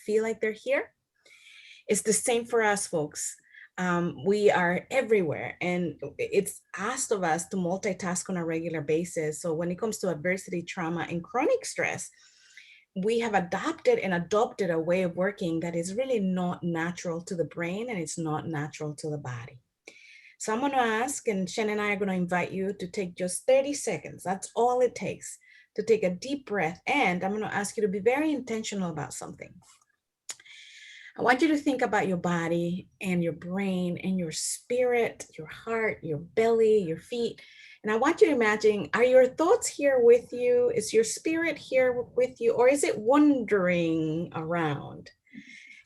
feel like they're here. It's the same for us, folks. We are everywhere, and it's asked of us to multitask on a regular basis. So when it comes to adversity, trauma, and chronic stress, we have adopted and adopted a way of working that is really not natural to the brain, and it's not natural to the body. So I'm going to ask, and Shen and I are going to invite you to take just 30 seconds. That's all it takes, to take a deep breath. And I'm going to ask you to be very intentional about something. I want you to think about your body and your brain and your spirit, your heart, your belly, your feet. And I want you to imagine, are your thoughts here with you? Is your spirit here with you? Or is it wandering around?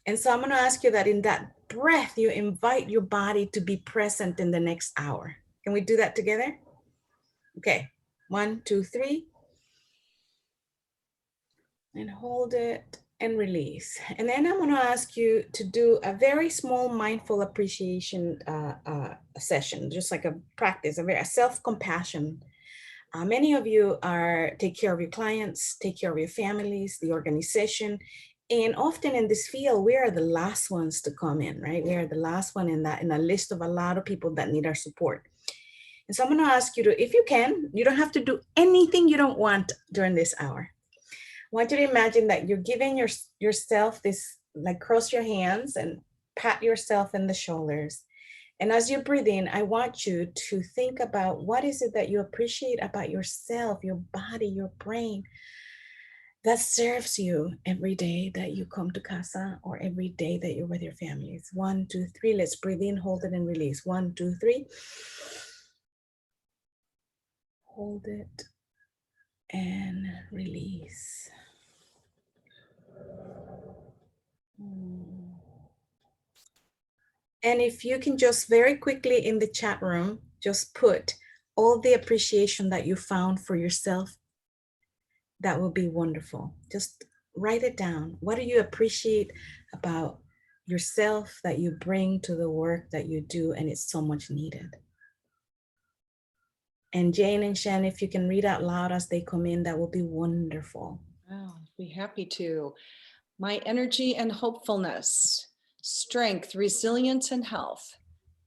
And so I'm going to ask you that in that breath, you invite your body to be present in the next hour. Can we do that together? Okay, 1, 2, 3. And hold it and release. And then I'm going to ask you to do a very small mindful appreciation session, just like a practice, a self-compassion. Many of you take care of your clients, take care of your families, the organization. And often in this field, we are the last ones to come in, right? We are the last one in a list of a lot of people that need our support. And so I'm going to ask you to, if you can, you don't have to do anything you don't want during this hour. I want you to imagine that you're giving yourself this, like, cross your hands and pat yourself in the shoulders. And as you breathe in, I want you to think about what is it that you appreciate about yourself, your body, your brain, that serves you every day that you come to casa or every day that you're with your families. 1, 2, 3. Let's breathe in, hold it, and release. 1, 2, 3. Hold it and release. And if you can just very quickly in the chat room, just put all the appreciation that you found for yourself, that will be wonderful. Just write it down. What do you appreciate about yourself that you bring to the work that you do? And it's so much needed. And Jane and Shen, if you can read out loud as they come in, that will be wonderful. Oh, I'd be happy to. My energy and hopefulness, strength, resilience, and health.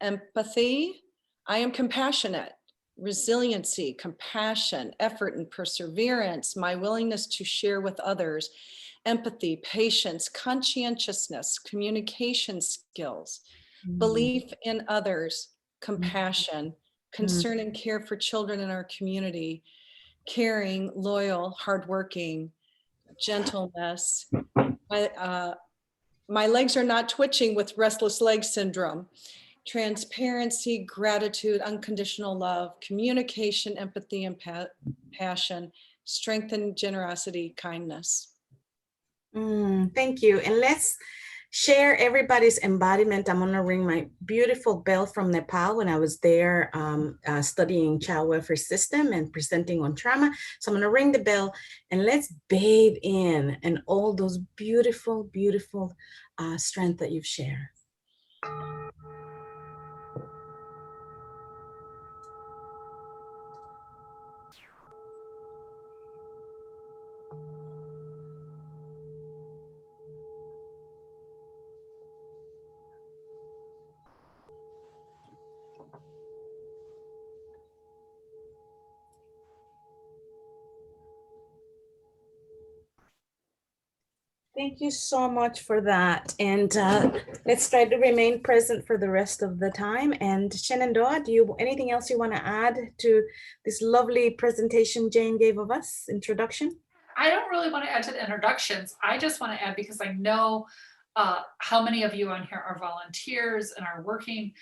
Empathy, I am compassionate. Resiliency, compassion, effort, and perseverance, my willingness to share with others. Empathy, patience, conscientiousness, communication skills, belief in others, compassion, concern and care for children in our community, caring, loyal, hardworking, gentleness. My legs are not twitching with restless leg syndrome. Transparency, gratitude, unconditional love, communication, empathy, and passion, strength and generosity, kindness. Thank you. And let's share everybody's embodiment. I'm gonna ring my beautiful bell from Nepal when I was there studying child welfare system and presenting on trauma. So I'm gonna ring the bell and let's bathe in and all those beautiful, beautiful strength that you've shared. Thank you so much for that. And let's try to remain present for the rest of the time. And Shenandoah, anything else you want to add to this lovely presentation Jane gave of us, introduction? I don't really want to add to the introductions. I just want to add, because I know how many of you on here are volunteers and are working,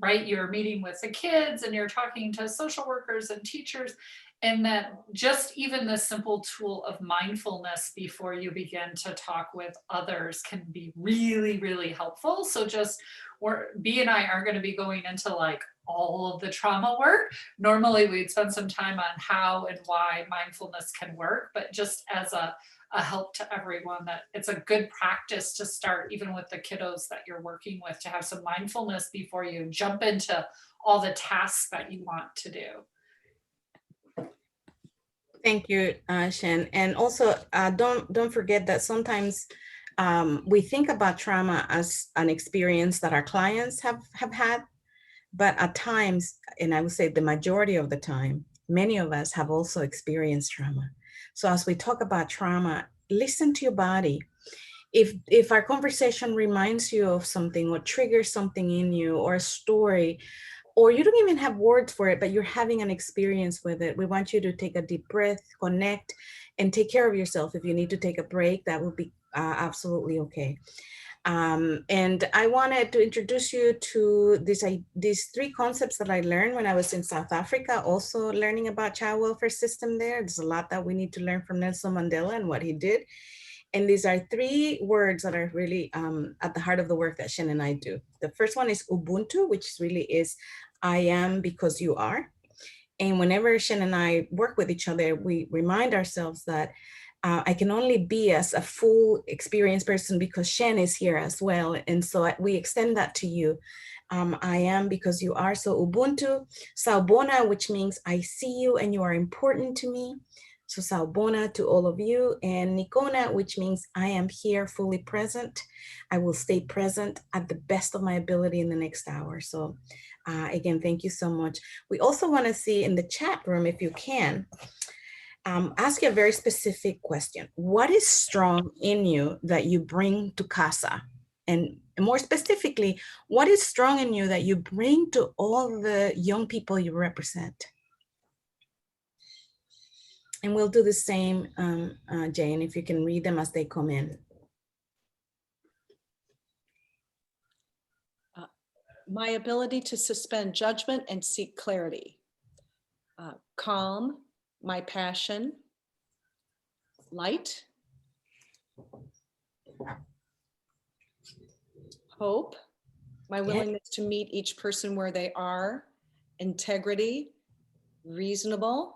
right? You're meeting with the kids and you're talking to social workers and teachers. And that just even the simple tool of mindfulness before you begin to talk with others can be really, really helpful. So just B and I are going to be going into like all of the trauma work. Normally we'd spend some time on how and why mindfulness can work, but just as a help to everyone, that it's a good practice to start even with the kiddos that you're working with, to have some mindfulness before you jump into all the tasks that you want to do. Thank you, Shen. And also, don't forget that sometimes we think about trauma as an experience that our clients have had, but at times, and I would say the majority of the time, many of us have also experienced trauma. So as we talk about trauma, listen to your body. If our conversation reminds you of something or triggers something in you, or a story, or you don't even have words for it, but you're having an experience with it, we want you to take a deep breath, connect, and take care of yourself. If you need to take a break, that will be absolutely okay. And I wanted to introduce you to these three concepts that I learned when I was in South Africa, also learning about child welfare system there. There's a lot that we need to learn from Nelson Mandela and what he did. And these are three words that are really at the heart of the work that Shen and I do. The first one is Ubuntu, which really is I am because you are. And whenever Shen and I work with each other, we remind ourselves that I can only be as a full experienced person because Shen is here as well. And so we extend that to you. I am because you are. So Ubuntu, Sawubona, which means I see you and you are important to me. So Sawubona to all of you. And Nikona, which means I am here fully present. I will stay present at the best of my ability in the next hour. So again, thank you so much. We also want to see in the chat room, if you can, ask you a very specific question. What is strong in you that you bring to casa? And more specifically, what is strong in you that you bring to all the young people you represent? And we'll do the same, Jane, if you can read them as they come in. My ability to suspend judgment and seek clarity. Calm, my passion. Light. Hope, my willingness to meet each person where they are. Integrity, reasonable.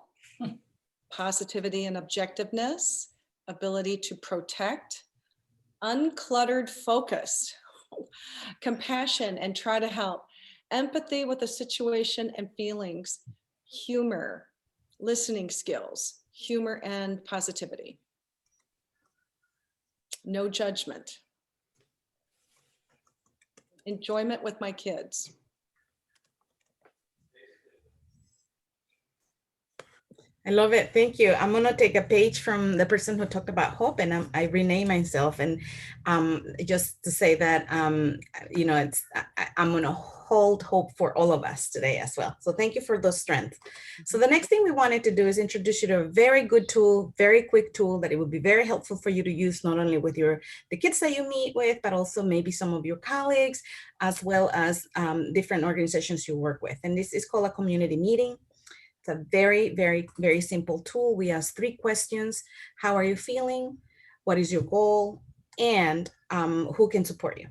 Positivity and objectiveness. Ability to protect. Uncluttered focus. Compassion and try to help. Empathy with the situation and feelings. Humor, listening skills, humor and positivity. No judgment. Enjoyment with my kids. I love it. Thank you. I'm going to take a page from the person who talked about hope, and I rename myself. And just to say that, you know, I'm going to hold hope for all of us today as well. So thank you for those strengths. So the next thing we wanted to do is introduce you to a very good tool, very quick tool that it would be very helpful for you to use, not only with the kids that you meet with, but also maybe some of your colleagues, as well as different organizations you work with. And this is called a community meeting. It's a very, very, very simple tool. We ask 3 questions. How are you feeling? What is your goal? And who can support you?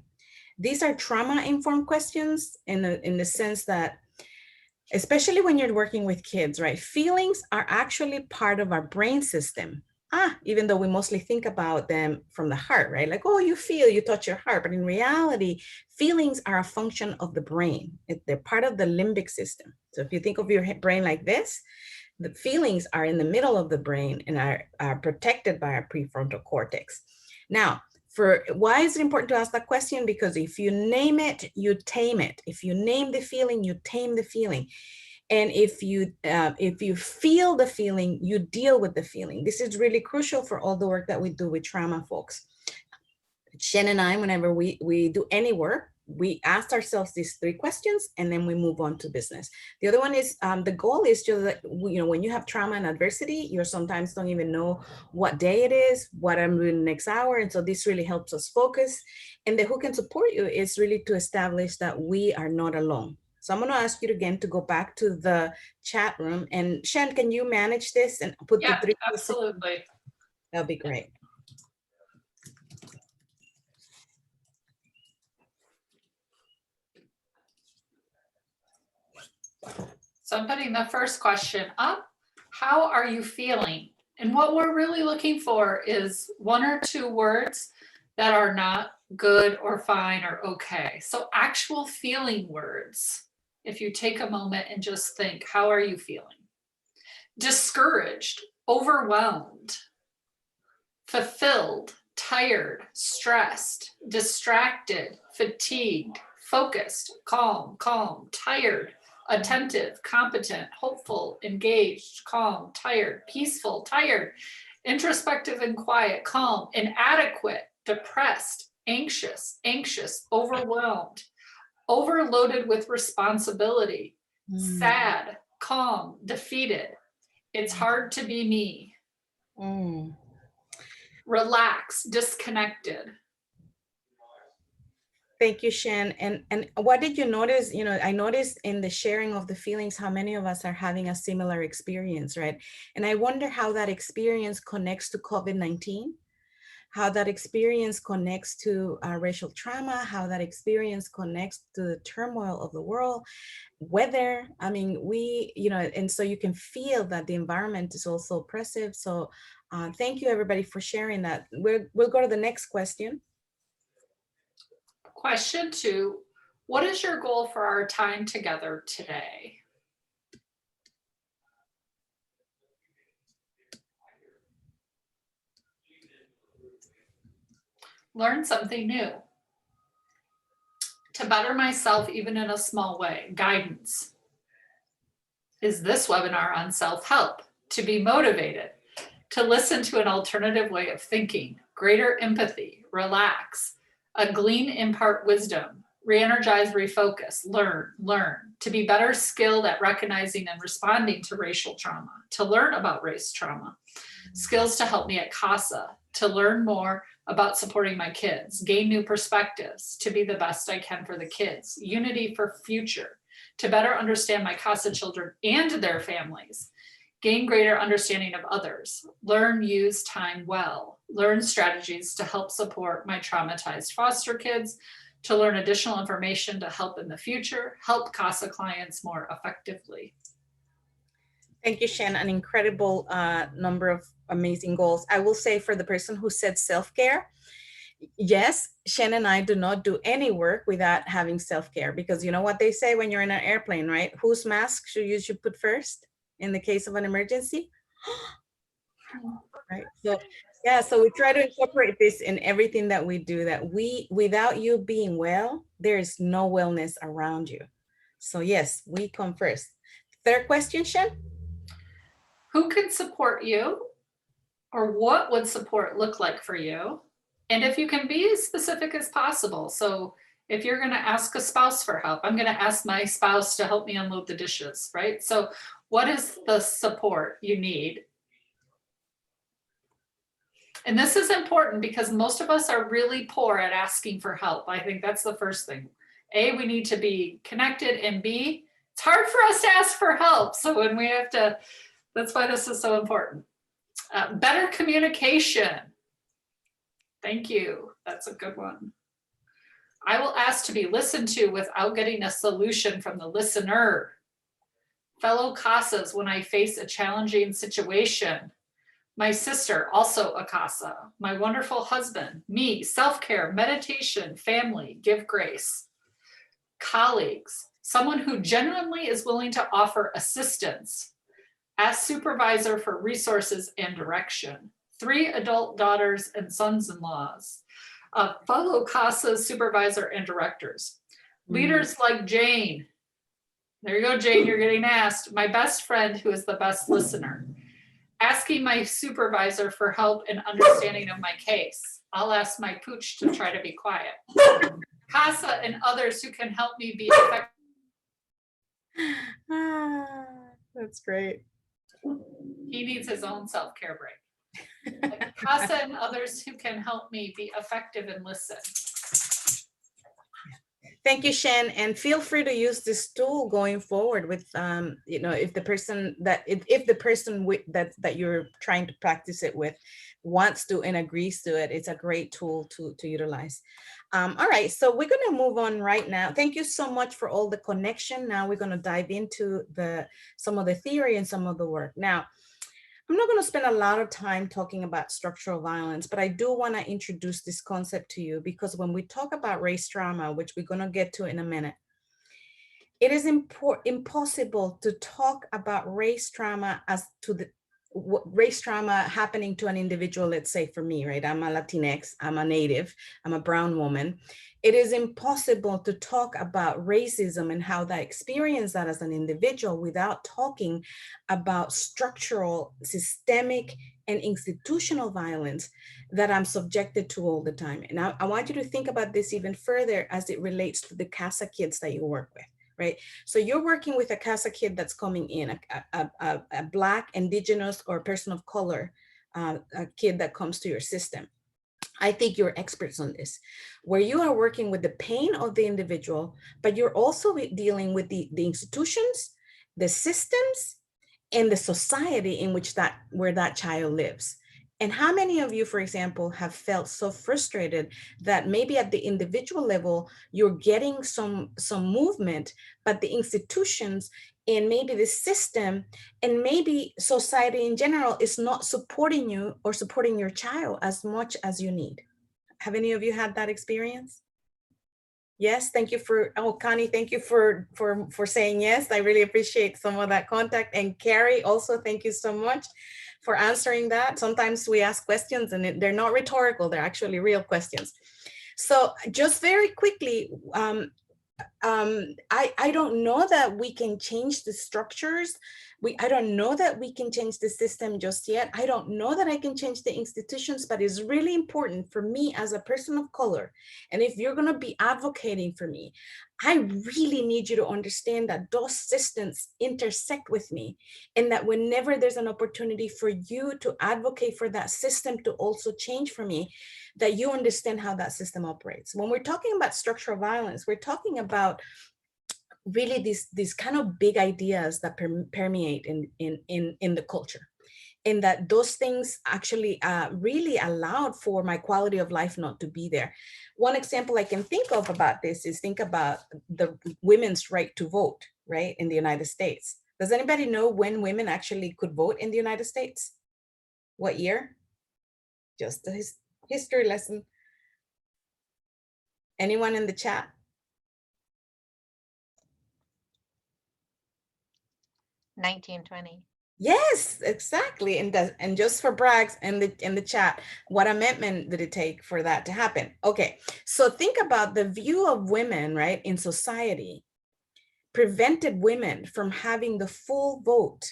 These are trauma-informed questions in the sense that, especially when you're working with kids, right? Feelings are actually part of our brain system. Even though we mostly think about them from the heart, right? Like, oh, you feel, you touch your heart. But in reality, feelings are a function of the brain. They're part of the limbic system. So if you think of your brain like this, the feelings are in the middle of the brain and are protected by our prefrontal cortex. Now, why is it important to ask that question? Because if you name it, you tame it. If you name the feeling, you tame the feeling. And if you feel the feeling, you deal with the feeling. This is really crucial for all the work that we do with trauma folks. Shen and I, whenever we do any work, we ask ourselves these 3 questions, and then we move on to business. The other one is the goal is just that, you know, when you have trauma and adversity, you sometimes don't even know what day it is, what I'm doing the next hour. And so this really helps us focus. And the who can support you is really to establish that we are not alone. So I'm going to ask you again to go back to the chat room. And Shen, can you manage this and put the 3? Absolutely. That'll be great. So I'm putting the first question up. How are you feeling? And what we're really looking for is 1 or 2 words that are not good or fine or okay. So actual feeling words. If you take a moment and just think, how are you feeling? Discouraged, overwhelmed, fulfilled, tired, stressed, distracted, fatigued, focused, calm, tired, attentive, competent, hopeful, engaged, calm, tired, peaceful, tired, introspective and quiet, calm, inadequate, depressed, anxious, overwhelmed, overloaded with responsibility, sad, calm, defeated. It's hard to be me. Relaxed, disconnected. Thank you, Shen. And what did you notice? You know, I noticed in the sharing of the feelings, how many of us are having a similar experience, right? And I wonder how that experience connects to COVID-19, how that experience connects to racial trauma, how that experience connects to the turmoil of the world, weather. I mean, you know, and so you can feel that the environment is also oppressive. So thank you, everybody, for sharing that. We'll go to the next question. Question 2, what is your goal for our time together today? Learn something new. To better myself, even in a small way. Guidance. Is this webinar on self-help? To be motivated. To listen to an alternative way of thinking. Greater empathy. Relax. A glean, impart wisdom, re-energize, refocus, learn, to be better skilled at recognizing and responding to racial trauma, to learn about race trauma, skills to help me at CASA, to learn more about supporting my kids, gain new perspectives, to be the best I can for the kids, unity for future, to better understand my CASA children and their families, gain greater understanding of others, learn, use time well, learn strategies to help support my traumatized foster kids, to learn additional information to help in the future, help CASA clients more effectively. Thank you, Shen. An incredible number of amazing goals. I will say, for the person who said self-care, yes, Shen and I do not do any work without having self-care, because you know what they say when you're in an airplane, right? Whose mask should you put first in the case of an emergency? Right. So yeah, so we try to incorporate this in everything that we do, that without you being well, there is no wellness around you. So yes, we come first. Third question, Shen? Who can support you, or what would support look like for you? And if you can be as specific as possible. So if you're going to ask a spouse for help, I'm going to ask my spouse to help me unload the dishes, right? So what is the support you need? And this is important because most of us are really poor at asking for help. I think that's the first thing. A, we need to be connected, and B, it's hard for us to ask for help. So when we have to, that's why this is so important. Better communication. Thank you. That's a good one. I will ask to be listened to without getting a solution from the listener. Fellow CASAs when I face a challenging situation. My sister, also a CASA. My wonderful husband, me, self-care, meditation, family, give grace. Colleagues, someone who genuinely is willing to offer assistance. Ask supervisor for resources and direction. 3 adult daughters and sons-in-laws. Fellow CASA supervisor and directors. Leaders like Jane. There you go, Jane, you're getting asked. My best friend who is the best listener. Asking my supervisor for help and understanding of my case. I'll ask my pooch to try to be quiet. CASA and others who can help me be effective. That's great. He needs his own self-care break. CASA and others who can help me be effective and listen. Thank you, Shen, and feel free to use this tool going forward with, you know, if the person that that you're trying to practice it with wants to and agrees to it, it's a great tool to utilize. All right, so we're going to move on right now. Thank you so much for all the connection. Now we're going to dive into some of the theory and some of the work. Now, I'm not going to spend a lot of time talking about structural violence, but I do want to introduce this concept to you, because when we talk about race trauma, which we're going to get to in a minute, it is impossible to talk about race trauma as race trauma happening to an individual, let's say for me, right? I'm a Latinx, I'm a Native, I'm a brown woman. It is impossible to talk about racism and how I experience that as an individual without talking about structural, systemic, and institutional violence that I'm subjected to all the time. And I want you to think about this even further as it relates to the CASA kids that you work with. Right? So you're working with a CASA kid that's coming in, a Black, Indigenous, or person of color a kid that comes to your system. I think you're experts on this, where you are working with the pain of the individual, but you're also dealing with the institutions, the systems, and the society in which where that child lives. And how many of you, for example, have felt so frustrated that maybe at the individual level, you're getting some movement, but the institutions and maybe the system and maybe society in general is not supporting you or supporting your child as much as you need? Have any of you had that experience? Yes, thank you for, oh, Connie, thank you for saying yes. I really appreciate some of that contact. And Carrie, also, thank you so much for answering that. Sometimes we ask questions and they're not rhetorical, they're actually real questions. So just very quickly, I don't know that we can change the structures. I don't know that we can change the system just yet. I don't know that I can change the institutions, but it's really important for me as a person of color. And if you're going to be advocating for me, I really need you to understand that those systems intersect with me, and that whenever there's an opportunity for you to advocate for that system to also change for me, that you understand how that system operates. When we're talking about structural violence, we're talking about really these kind of big ideas that permeate in the culture, and that those things actually really allowed for my quality of life not to be there. One example I can think of about this is think about the women's right to vote, right, in the United States. Does anybody know when women actually could vote in the United States? What year? Just a history lesson. Anyone in the chat? 1920. Yes, exactly. And just for brags in the chat, what amendment did it take for that to happen? Okay, so think about the view of women, right, in society prevented women from having the full vote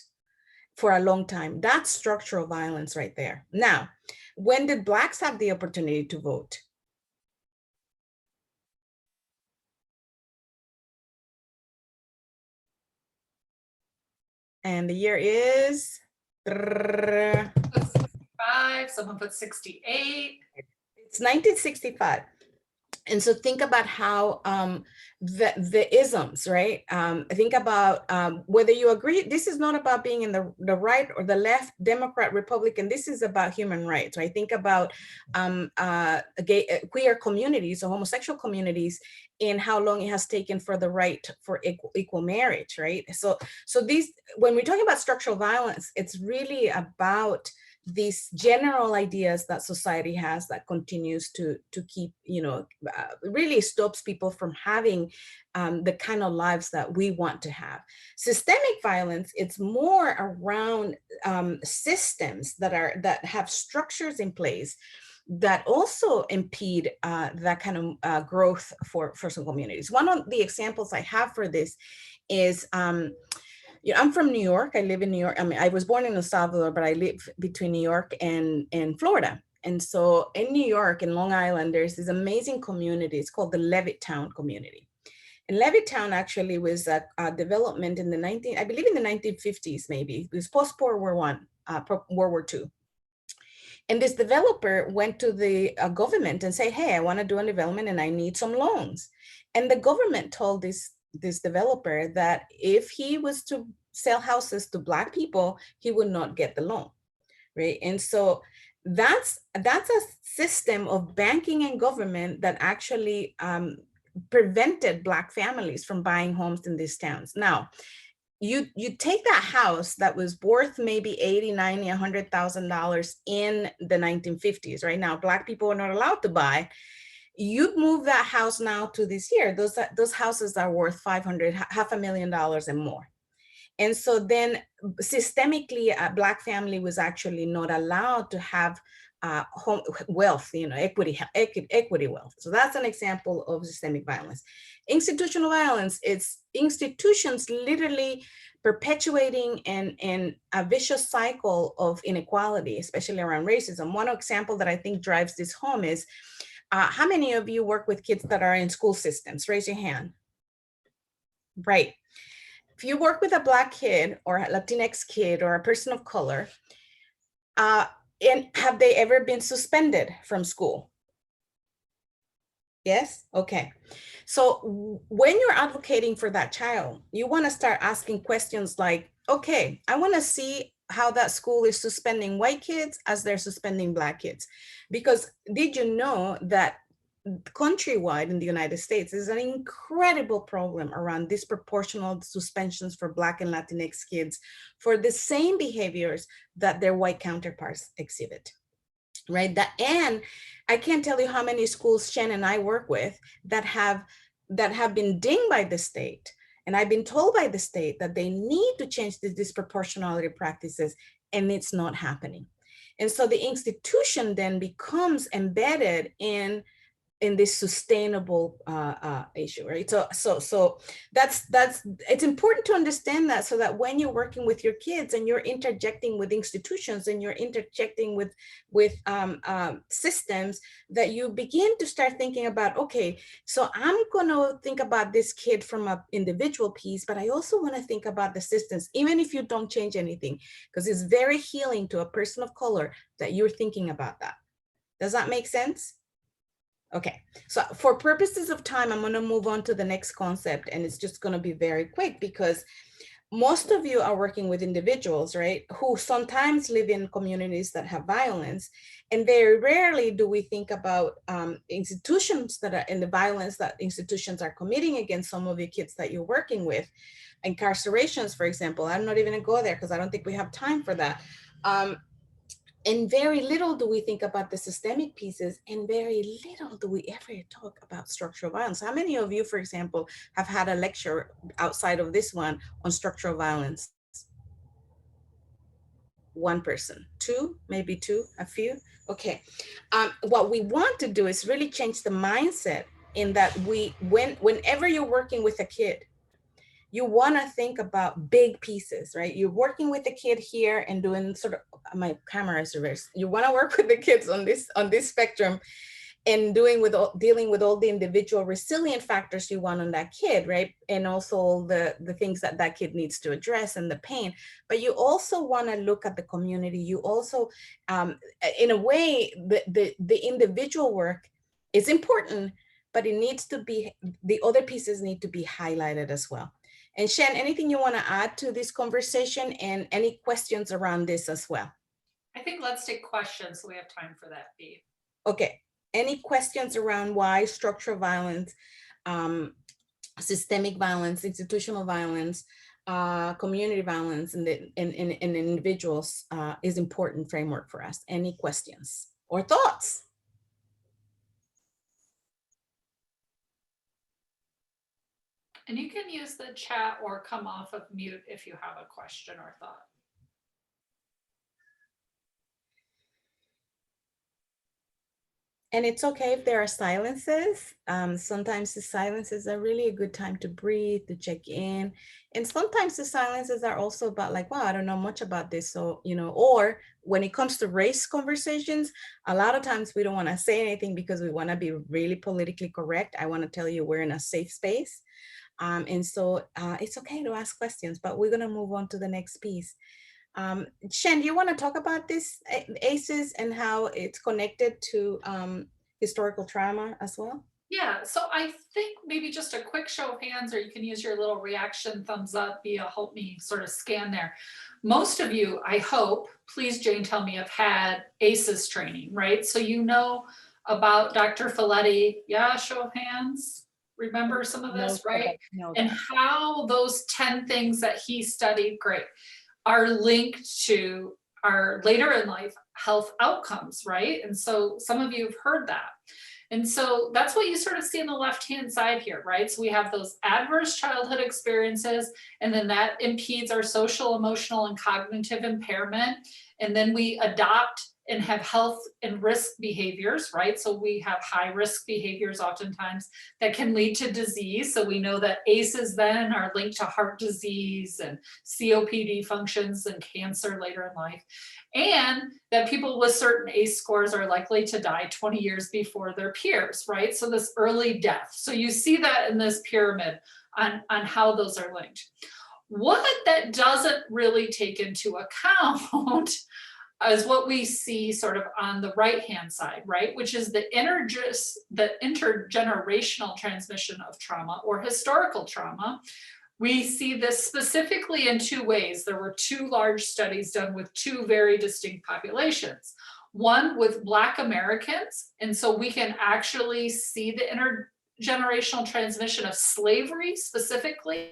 for a long time. That's structural violence right there. Now, when did Blacks have the opportunity to vote? And the year is 65, someone put 68. It's 1965. And so think about how the isms, right? Think about whether you agree, this is not about being in the right or the left, Democrat, Republican, this is about human rights, right? Think about queer communities or homosexual communities and how long it has taken for the right for equal marriage, right? So these, when we're talking about structural violence, it's really about these general ideas that society has that continues to keep, really stops people from having the kind of lives that we want to have. Systemic violence, it's more around systems that have structures in place that also impede that kind of growth for some communities. One of the examples I have for this is, I'm from New York. I live in New York. I mean, I was born in El Salvador, but I live between New York and Florida. And so in New York, in Long Island, there's this amazing community. It's called the Levittown community. And Levittown actually was a development in the 1950s, maybe. It was post-World War World War II. And this developer went to the government and said, hey, I want to do a development and I need some loans. And the government told this developer that if he was to sell houses to Black people, he would not get the loan, right? And so that's a system of banking and government that actually prevented Black families from buying homes in these towns. Now, you take that house that was worth maybe $80, $90, $100,000 in the 1950s, right? Now, Black people are not allowed to buy. You'd move that house now to this year, those houses are worth $500,000 and more. And so then systemically, a Black family was actually not allowed to have home wealth, equity wealth. So that's an example of systemic violence. Institutional violence, it's institutions literally perpetuating and a vicious cycle of inequality, especially around racism. One example that I think drives this home is, how many of you work with kids that are in school systems? Raise your hand. Right. If you work with a Black kid or a Latinx kid or a person of color, and have they ever been suspended from school? Yes? Okay. So when you're advocating for that child, you want to start asking questions like, okay, I want to see how that school is suspending white kids as they're suspending Black kids. Because did you know that countrywide in the United States is an incredible problem around disproportional suspensions for Black and Latinx kids for the same behaviors that their white counterparts exhibit, right? And I can't tell you how many schools Shen and I work with that have been dinged by the state. And I've been told by the state that they need to change the disproportionality practices, and it's not happening. And so the institution then becomes embedded in this sustainable issue, right? So that's it's important to understand that, so that when you're working with your kids and you're interjecting with institutions and you're interjecting with systems, that you begin to start thinking about, okay, so I'm gonna think about this kid from an individual piece, but I also want to think about the systems, even if you don't change anything, because it's very healing to a person of color that you're thinking about that. Does that make sense? Okay, so for purposes of time, I'm going to move on to the next concept, and it's just going to be very quick, because most of you are working with individuals, right, who sometimes live in communities that have violence, and very rarely do we think about institutions that are in the violence that institutions are committing against some of the kids that you're working with. Incarcerations, for example. I'm not even going to go there because I don't think we have time for that. And very little do we think about the systemic pieces, and very little do we ever talk about structural violence. How many of you, for example, have had a lecture outside of this one on structural violence? One person, two, maybe two, a few. Okay. What we want to do is really change the mindset, in that whenever you're working with a kid, you want to think about big pieces, right? You're working with the kid here and doing sort of, my camera is reversed. You want to work with the kids on this spectrum, and dealing with all the individual resilient factors you want on that kid, right? And also the things that kid needs to address, and the pain. But you also want to look at the community. You also, in a way, the individual work is important, but it needs to be, the other pieces need to be highlighted as well. And Shen, anything you want to add to this conversation, and any questions around this as well? I think let's take questions so we have time for that, Bea. Okay, any questions around why structural violence, systemic violence, institutional violence, community violence, and individuals is important framework for us? Any questions or thoughts? And you can use the chat or come off of mute if you have a question or thought. And it's okay if there are silences. Sometimes the silences are really a good time to breathe, to check in. And sometimes the silences are also about like, wow, I don't know much about this. So, or when it comes to race conversations, a lot of times we don't want to say anything because we want to be really politically correct. I want to tell you we're in a safe space. And so it's okay to ask questions, but we're going to move on to the next piece. Shen, do you want to talk about this ACEs and how it's connected to historical trauma as well? Yeah, so I think maybe just a quick show of hands, or you can use your little reaction thumbs up, help me sort of scan there. Most of you, I hope, please Jane, tell me, have had ACEs training, right? So you know about Dr. Folletti. Yeah, show of hands. Remember some of this, right? And how those 10 things that he studied, great, are linked to our later in life health outcomes, right? And so some of you have heard that. And so that's what you sort of see on the left-hand side here, right? So we have those adverse childhood experiences, and then that impedes our social, emotional, and cognitive impairment. And then we adopt and have health and risk behaviors, right? So we have high risk behaviors oftentimes that can lead to disease. So we know that ACEs then are linked to heart disease and COPD functions and cancer later in life. And that people with certain ACE scores are likely to die 20 years before their peers, right? So this early death. So you see that in this pyramid on how those are linked. What that doesn't really take into account is what we see sort of on the right-hand side, right? Which is the intergenerational transmission of trauma or historical trauma. We see this specifically in two ways. There were two large studies done with two very distinct populations. One with Black Americans, and so we can actually see the intergenerational transmission of slavery specifically.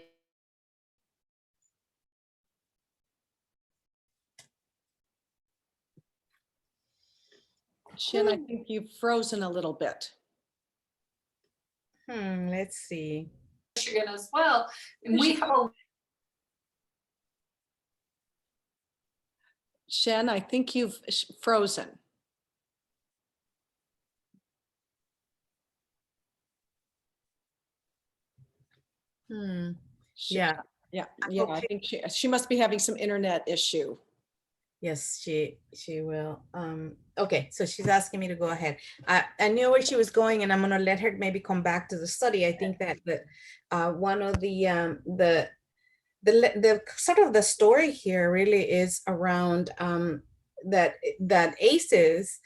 Shen, I think you've frozen a little bit. Let's see. Michigan as well. And we have a Shen, I think you've frozen. Yeah. Yeah. I think she must be having some internet issue. Yes, she will. Okay, so she's asking me to go ahead. I knew where she was going, and I'm gonna let her maybe come back to the study. I think that one of the sort of the story here really is around that ACEs,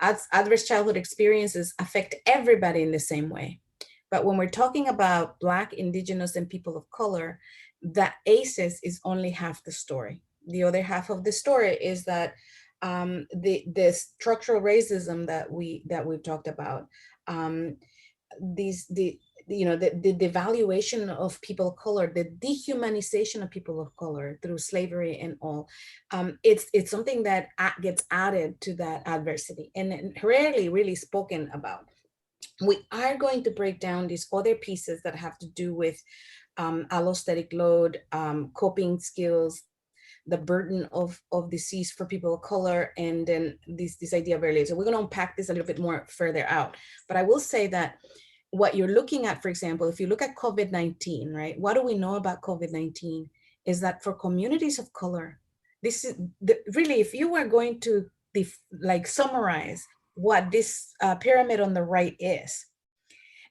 adverse childhood experiences, affect everybody in the same way. But when we're talking about Black, Indigenous, and people of color, that ACEs is only half the story. The other half of the story is that the structural racism that we've talked about, the devaluation of people of color, the dehumanization of people of color through slavery and all, it's something that gets added to that adversity and rarely really spoken about. We are going to break down these other pieces that have to do with allostatic load, coping skills, the burden of disease for people of color, and then this idea of early. So we're going to unpack this a little bit more further out. But I will say that what you're looking at, for example, if you look at COVID-19, right? What do we know about COVID-19 is that for communities of color, this is really, if you were going to summarize what this pyramid on the right is,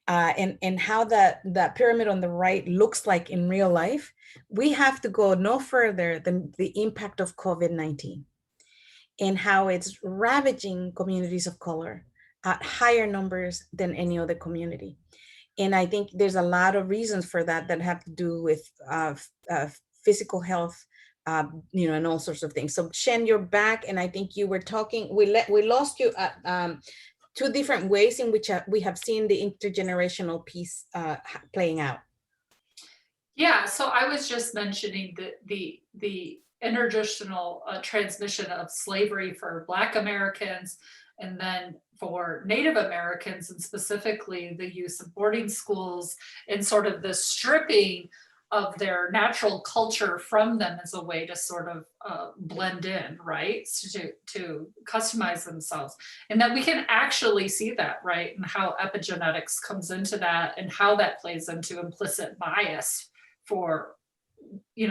and how that pyramid on the right looks like in real life, we have to go no further than the impact of COVID-19 and how it's ravaging communities of color at higher numbers than any other community. And I think there's a lot of reasons for that have to do with physical health, and all sorts of things. So Shen, you're back, and I think you were talking, we lost you at two different ways in which we have seen the intergenerational piece playing out. Yeah, so I was just mentioning the intergenerational transmission of slavery for Black Americans, and then for Native Americans, and specifically the use of boarding schools and sort of the stripping of their natural culture from them as a way to sort of blend in, right? To customize themselves. And that we can actually see that, right? And how epigenetics comes into that, and how that plays into implicit bias for,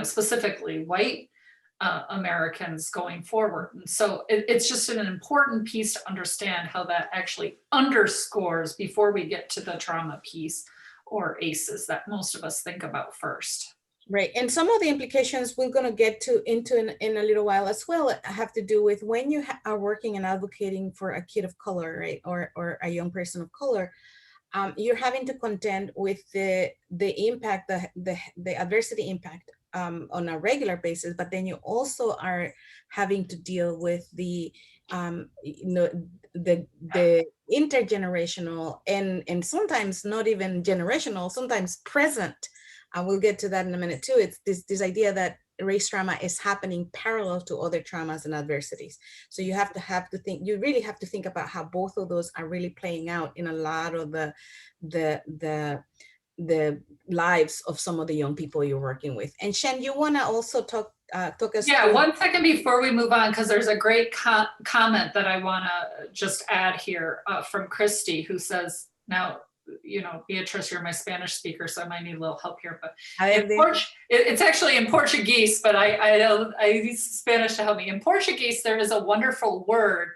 specifically white Americans going forward. And so it's just an important piece to understand how that actually underscores, before we get to the trauma piece or ACEs that most of us think about first. Right, and some of the implications we're going to get into in a little while as well have to do with when you are working and advocating for a kid of color, right, or a young person of color. You're having to contend with the impact, the adversity impact on a regular basis, but then you also are having to deal with the intergenerational and sometimes not even generational, sometimes present. We'll get to that in a minute too. It's this idea that race trauma is happening parallel to other traumas and adversities. So you have to think, you really have to think about how both of those are really playing out in a lot of the lives of some of the young people you're working with. And Shen, you want to also talk us Yeah, through. 1 second before we move on, because there's a great comment that I want to just add here from Christy, who says, now, you know, Beatriz, you're my Spanish speaker, so I might need a little help here, but it's actually in Portuguese, but I use Spanish to help me. In Portuguese, there is a wonderful word,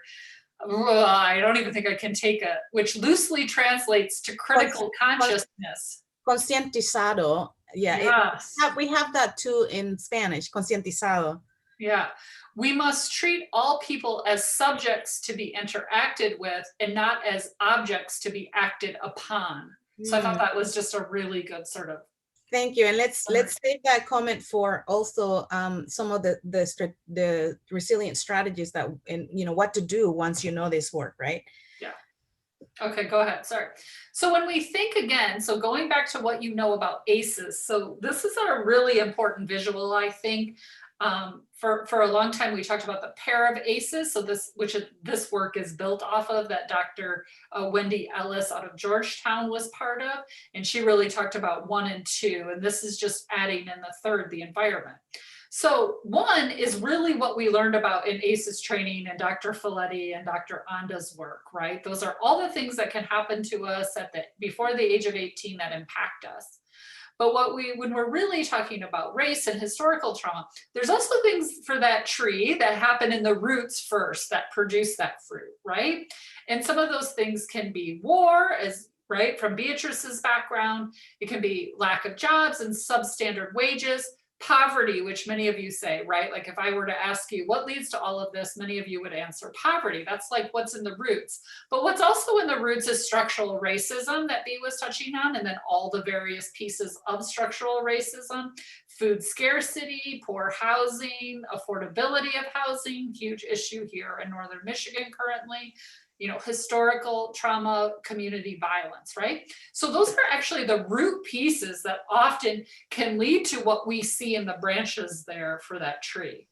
I don't even think I can take it, which loosely translates to critical consciousness. Concientizado. Yeah, yes. We have that too in Spanish, concientizado. Yeah, we must treat all people as subjects to be interacted with and not as objects to be acted upon. So I thought that was just a really good sort of. Thank you. And let's save that comment for also some of the resilient strategies that, and you know, what to do once you know this work, right? Yeah. Okay, go ahead. Sorry. So when we think again, so going back to what you know about ACEs, so this is a really important visual, I think. For a long time, we talked about the pair of ACEs. So this work is built off of, that Dr. Wendy Ellis out of Georgetown was part of, and she really talked about 1 and 2, and this is just adding in the third, the environment. So 1 is really what we learned about in ACEs training and Dr. Folletti and Dr. Anda's work, right? Those are all the things that can happen to us before the age of 18 that impact us. But when we're really talking about race and historical trauma, there's also things for that tree that happen in the roots first that produce that fruit, right? And some of those things can be war, right, from Beatriz's background. It can be lack of jobs and substandard wages. Poverty, which many of you say, right? Like if I were to ask you what leads to all of this, many of you would answer poverty. That's like what's in the roots. But what's also in the roots is structural racism that Bea was touching on, and then all the various pieces of structural racism, food scarcity, poor housing, affordability of housing, huge issue here in Northern Michigan currently. You know, historical trauma, community violence, right? So those are actually the root pieces that often can lead to what we see in the branches there for that tree,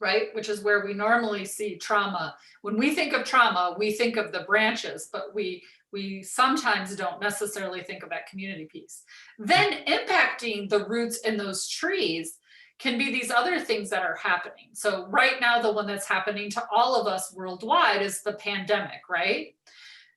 right? Which is where we normally see trauma. When we think of trauma, we think of the branches, but we sometimes don't necessarily think of that community piece. Then impacting the roots in those trees can be these other things that are happening. So right now, the one that's happening to all of us worldwide is the pandemic, right?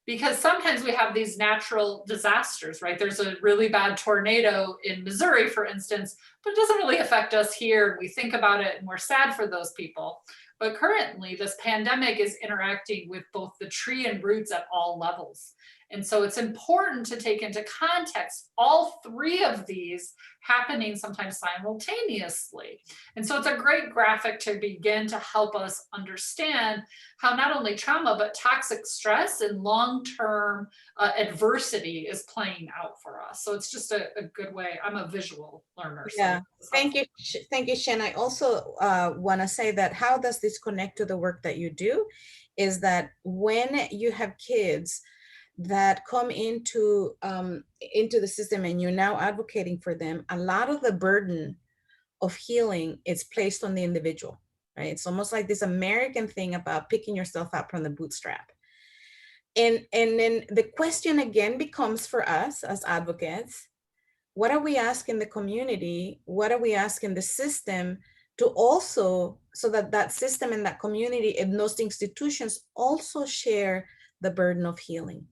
Because sometimes we have these natural disasters, right? There's a really bad tornado in Missouri, for instance, but it doesn't really affect us here. We think about it and we're sad for those people. But currently, this pandemic is interacting with both the tree and roots at all levels. And so it's important to take into context all 3 of these happening sometimes simultaneously. And so it's a great graphic to begin to help us understand how not only trauma, but toxic stress and long-term adversity is playing out for us. So it's just a good way. I'm a visual learner. Yeah, so thank you. Thank you, Shen. I also want to say that how does this connect to the work that you do is that when you have kids that come into the system and you're now advocating for them, a lot of the burden of healing is placed on the individual, right? It's almost like this American thing about picking yourself up from the bootstrap. And then the question again becomes for us as advocates, what are we asking the community? What are we asking the system to also, so that that system and that community and those institutions also share the burden of healing?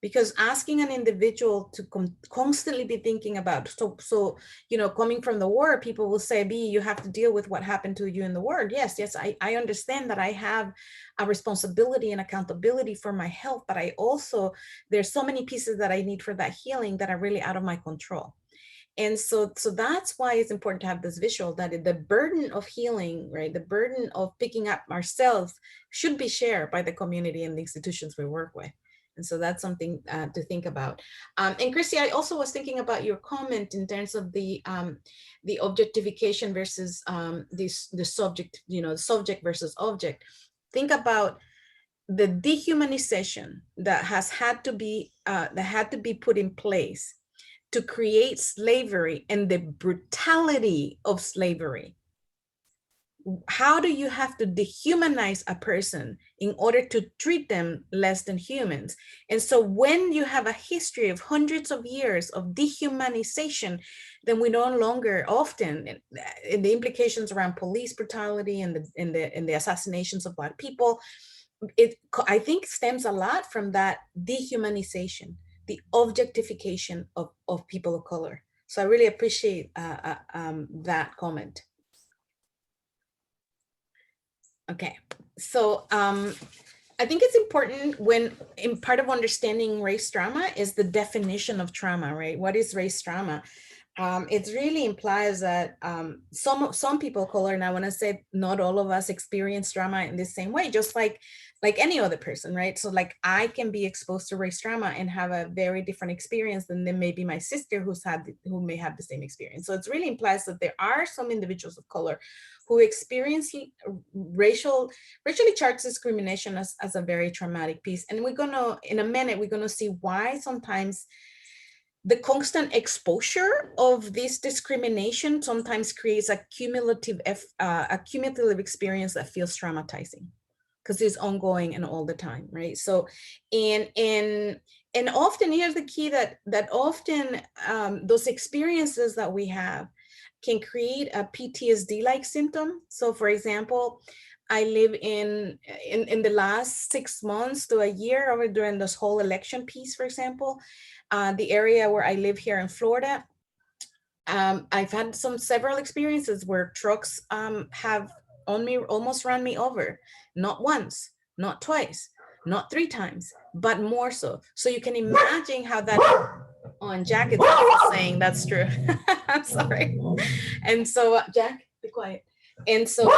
Because asking an individual to constantly be thinking about, so you know, coming from the war, people will say, B, you have to deal with what happened to you in the war. Yes, I understand that I have a responsibility and accountability for my health, but I also, there's so many pieces that I need for that healing that are really out of my control. And so that's why it's important to have this visual, that the burden of healing, right, the burden of picking up ourselves should be shared by the community and the institutions we work with. And so that's something to think about. And Christy, I also was thinking about your comment in terms of the objectification versus the subject, you know, subject versus object. Think about the dehumanization that has had to be put in place to create slavery and the brutality of slavery. How do you have to dehumanize a person in order to treat them less than humans? And so when you have a history of hundreds of years of dehumanization, then we no longer often, in the implications around police brutality and the assassinations of Black people, it, I think, stems a lot from that dehumanization, the objectification of people of color. So I really appreciate that comment. Okay, so I think it's important when, in part of understanding race trauma is the definition of trauma, right? What is race trauma? It really implies that some people of color, and I want to say not all of us experience trauma in the same way, just like any other person, right? So like I can be exposed to race trauma and have a very different experience than maybe my sister who may have the same experience. So it really implies that there are some individuals of color who experience racially charged discrimination as a very traumatic piece. And we're gonna, in a minute, we're gonna see why sometimes the constant exposure of this discrimination sometimes creates a cumulative experience that feels traumatizing because it's ongoing and all the time, right? So, and often, here's the key, that often those experiences that we have can create a PTSD-like symptom. So for example, I live in the last 6 months to a year, over during this whole election piece, for example, the area where I live here in Florida, I've had several experiences where trucks have almost run me over, not once, not twice, not 3 times, but more so. So you can imagine how that, and Jack is saying that's true. I'm sorry. And so Jack, be quiet. And so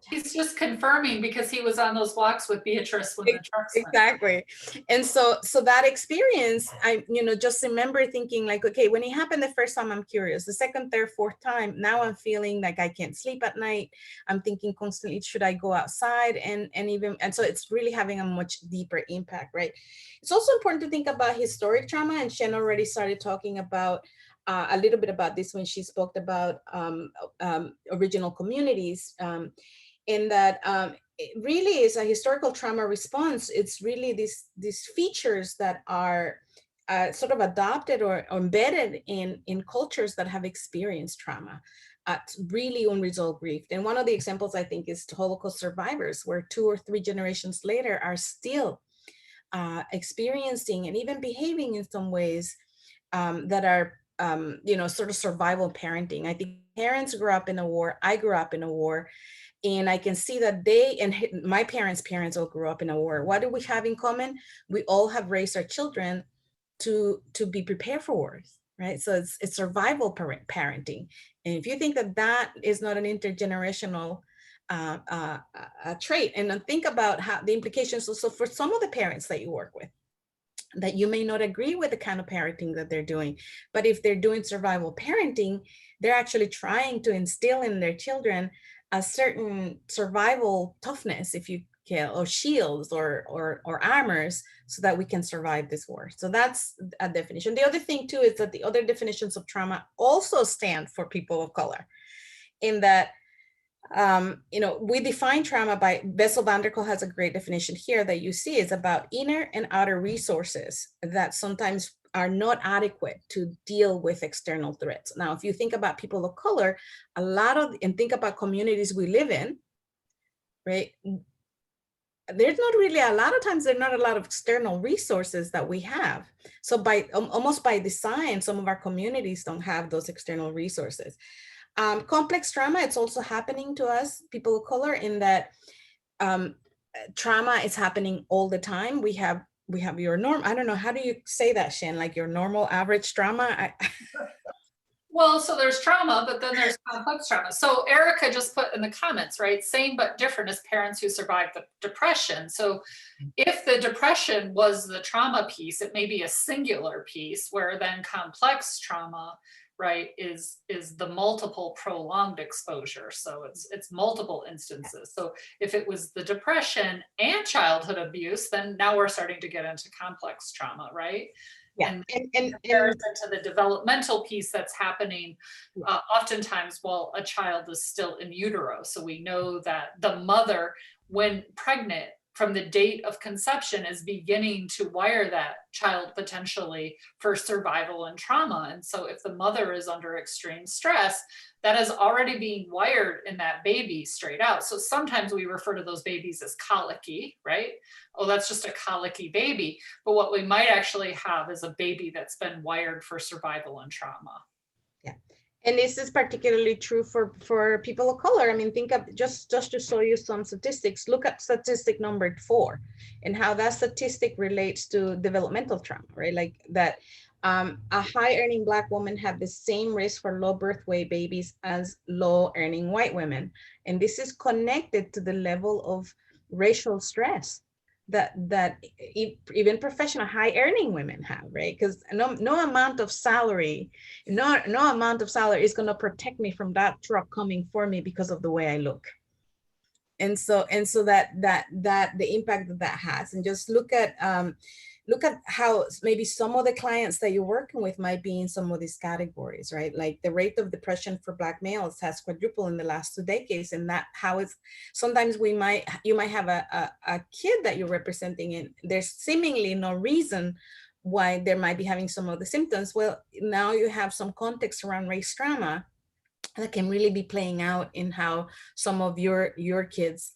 he's just confirming because he was on those walks with Beatrice when the trucks went. Exactly. And so that experience, I just remember thinking like, okay, when it happened the first time, I'm curious. The second, third, fourth time, now I'm feeling like I can't sleep at night. I'm thinking constantly, should I go outside? And so it's really having a much deeper impact, right? It's also important to think about historic trauma, and Shen already started talking about a little bit about this when she spoke about original communities. In that it really is a historical trauma response. It's really these features that are sort of adopted or embedded in cultures that have experienced trauma, really unresolved grief. And one of the examples I think is Holocaust survivors, where 2 or 3 generations later are still experiencing and even behaving in some ways that are sort of survival parenting. I think parents grew up in a war. I grew up in a war. And I can see that they and my parents' all grew up in a war. What do we have in common? We all have raised our children to be prepared for wars, right? So it's survival parenting. And if you think that is not an intergenerational trait, and then think about how the implications also for some of the parents that you work with, that you may not agree with the kind of parenting that they're doing, but if they're doing survival parenting, they're actually trying to instill in their children a certain survival toughness, if you can, or shields or armors, so that we can survive this war. So that's a definition. The other thing too is that the other definitions of trauma also stand for people of color, in that we define trauma by, Bessel van der Kolk has a great definition here that you see, is about inner and outer resources that sometimes are not adequate to deal with external threats. Now, if you think about people of color, and think about communities we live in, right? There's not really a lot of external resources that we have. So almost by design, some of our communities don't have those external resources. Complex trauma, it's also happening to us, people of color, in that trauma is happening all the time. We have your norm. I don't know, how do you say that, Shen? Like your normal average trauma? Well, so there's trauma, but then there's complex trauma. So Erica just put in the comments, right? Same but different as parents who survived the depression. So if the depression was the trauma piece, it may be a singular piece, where then complex trauma right, is the multiple prolonged exposure. So it's multiple instances. So if it was the depression and childhood abuse, then now we're starting to get into complex trauma, right? Yeah. And in comparison to the developmental piece that's happening, oftentimes while a child is still in utero. So we know that the mother, when pregnant, from the date of conception, is beginning to wire that child potentially for survival and trauma. And so if the mother is under extreme stress, that is already being wired in that baby straight out. So sometimes we refer to those babies as colicky, right? Oh, that's just a colicky baby. But what we might actually have is a baby that's been wired for survival and trauma. Yeah. And this is particularly true for people of color. I mean, think of just to show you some statistics, look at statistic number 4 and how that statistic relates to developmental trauma, right? Like that a high earning Black woman have the same risk for low birth weight babies as low earning white women. And this is connected to the level of racial stress that even professional high earning women have, right? Because no amount of salary, no amount of salary is going to protect me from that truck coming for me because of the way I look. And so that the impact that has, and just look at how maybe some of the clients that you're working with might be in some of these categories, right? Like the rate of depression for Black males has quadrupled in the last 2 decades, and that how it's sometimes you might have a kid that you're representing, and there's seemingly no reason why they might be having some of the symptoms. Well, now you have some context around race trauma that can really be playing out in how some of your kids,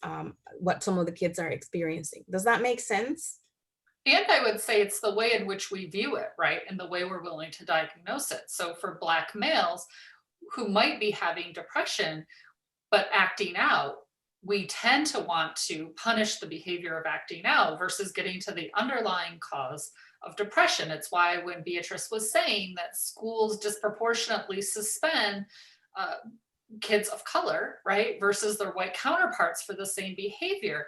what some of the kids are experiencing. Does that make sense? And I would say it's the way in which we view it, right? And the way we're willing to diagnose it. So for Black males who might be having depression, but acting out, we tend to want to punish the behavior of acting out versus getting to the underlying cause of depression. It's why when Beatriz was saying that schools disproportionately suspend kids of color, right, versus their white counterparts for the same behavior.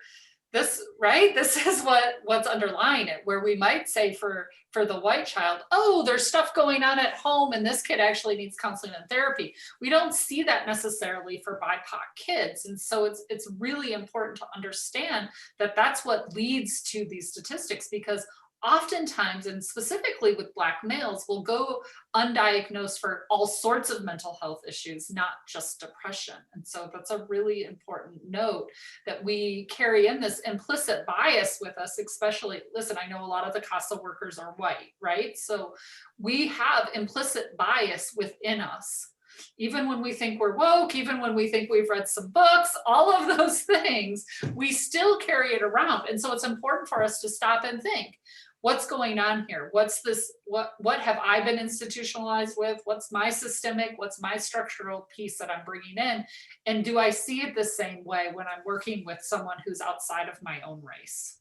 This, right, this is what's underlying it, where we might say for the white child, oh, there's stuff going on at home and this kid actually needs counseling and therapy. We don't see that necessarily for BIPOC kids. And so it's really important to understand that that's what leads to these statistics, because oftentimes, and specifically with Black males, will go undiagnosed for all sorts of mental health issues, not just depression. And so that's a really important note, that we carry in this implicit bias with us, especially, listen, I know a lot of the CASA workers are white, right? So we have implicit bias within us. Even when we think we're woke, even when we think we've read some books, all of those things, we still carry it around. And so it's important for us to stop and think, what's going on here? What's this? What have I been institutionalized with? What's my systemic? What's my structural piece that I'm bringing in? And do I see it the same way when I'm working with someone who's outside of my own race?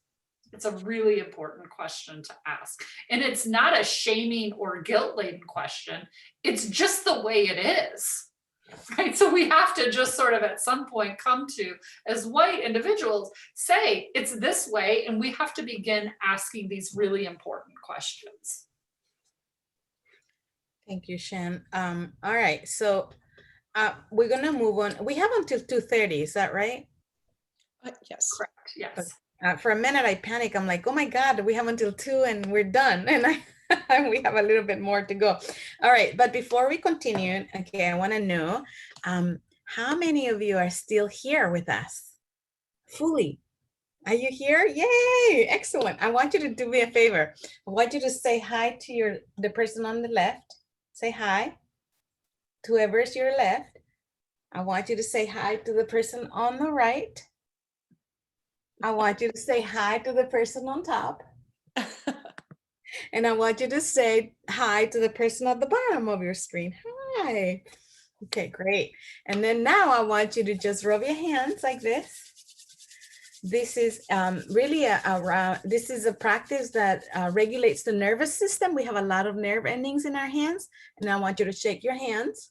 It's a really important question to ask. And it's not a shaming or guilt-laden question. It's just the way it is. Right? So we have to just sort of at some point come to, as white individuals, say it's this way, and we have to begin asking these really important questions. Thank you, Shan. All right, so we're gonna move on. We have until 2:30, is that right? Yes. Correct, yes. For a minute I panic. I'm like, oh my God, we have until 2 and we're done. And we have a little bit more to go. All right, but before we continue, okay, I want to know how many of you are still here with us fully? Are you here? Yay, excellent. I want you to do me a favor. I want you to say hi to the person on the left. Say hi to whoever's your left. I want you to say hi to the person on the right. I want you to say hi to the person on top. And I want you to say hi to the person at the bottom of your screen. Hi. Okay, great. And then now I want you to just rub your hands like this. This is really this is a practice that regulates the nervous system. We have a lot of nerve endings in our hands. And I want you to shake your hands.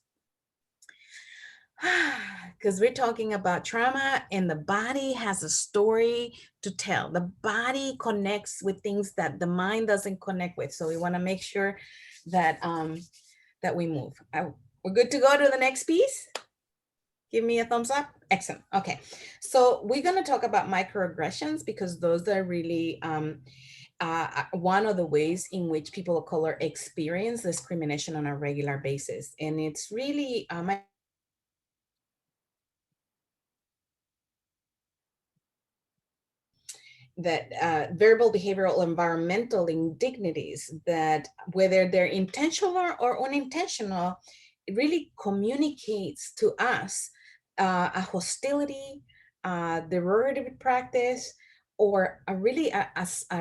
Because we're talking about trauma, and the body has a story to tell. The body connects with things that the mind doesn't connect with. So we want to make sure that that we move. We're good to go to the next piece? Give me a thumbs up. Excellent. Okay. So we're going to talk about microaggressions because those are really one of the ways in which people of color experience discrimination on a regular basis. And it's really that verbal, behavioral, environmental indignities that, whether they're intentional or unintentional, it really communicates to us a hostility, derogative practice, or a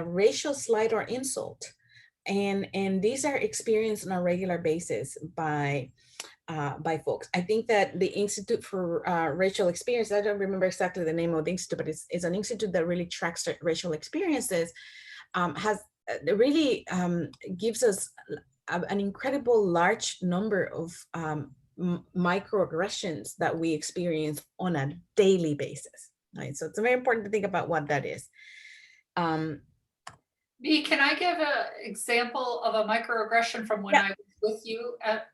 racial slight or insult. And these are experienced on a regular basis by folks. I think that the Institute for Racial Experience, I don't remember exactly the name of the institute, but it's an institute that really tracks racial experiences, has really gives us an incredible large number of microaggressions that we experience on a daily basis. Right? So it's very important to think about what that is. B, can I give an example of a microaggression from when I was with you at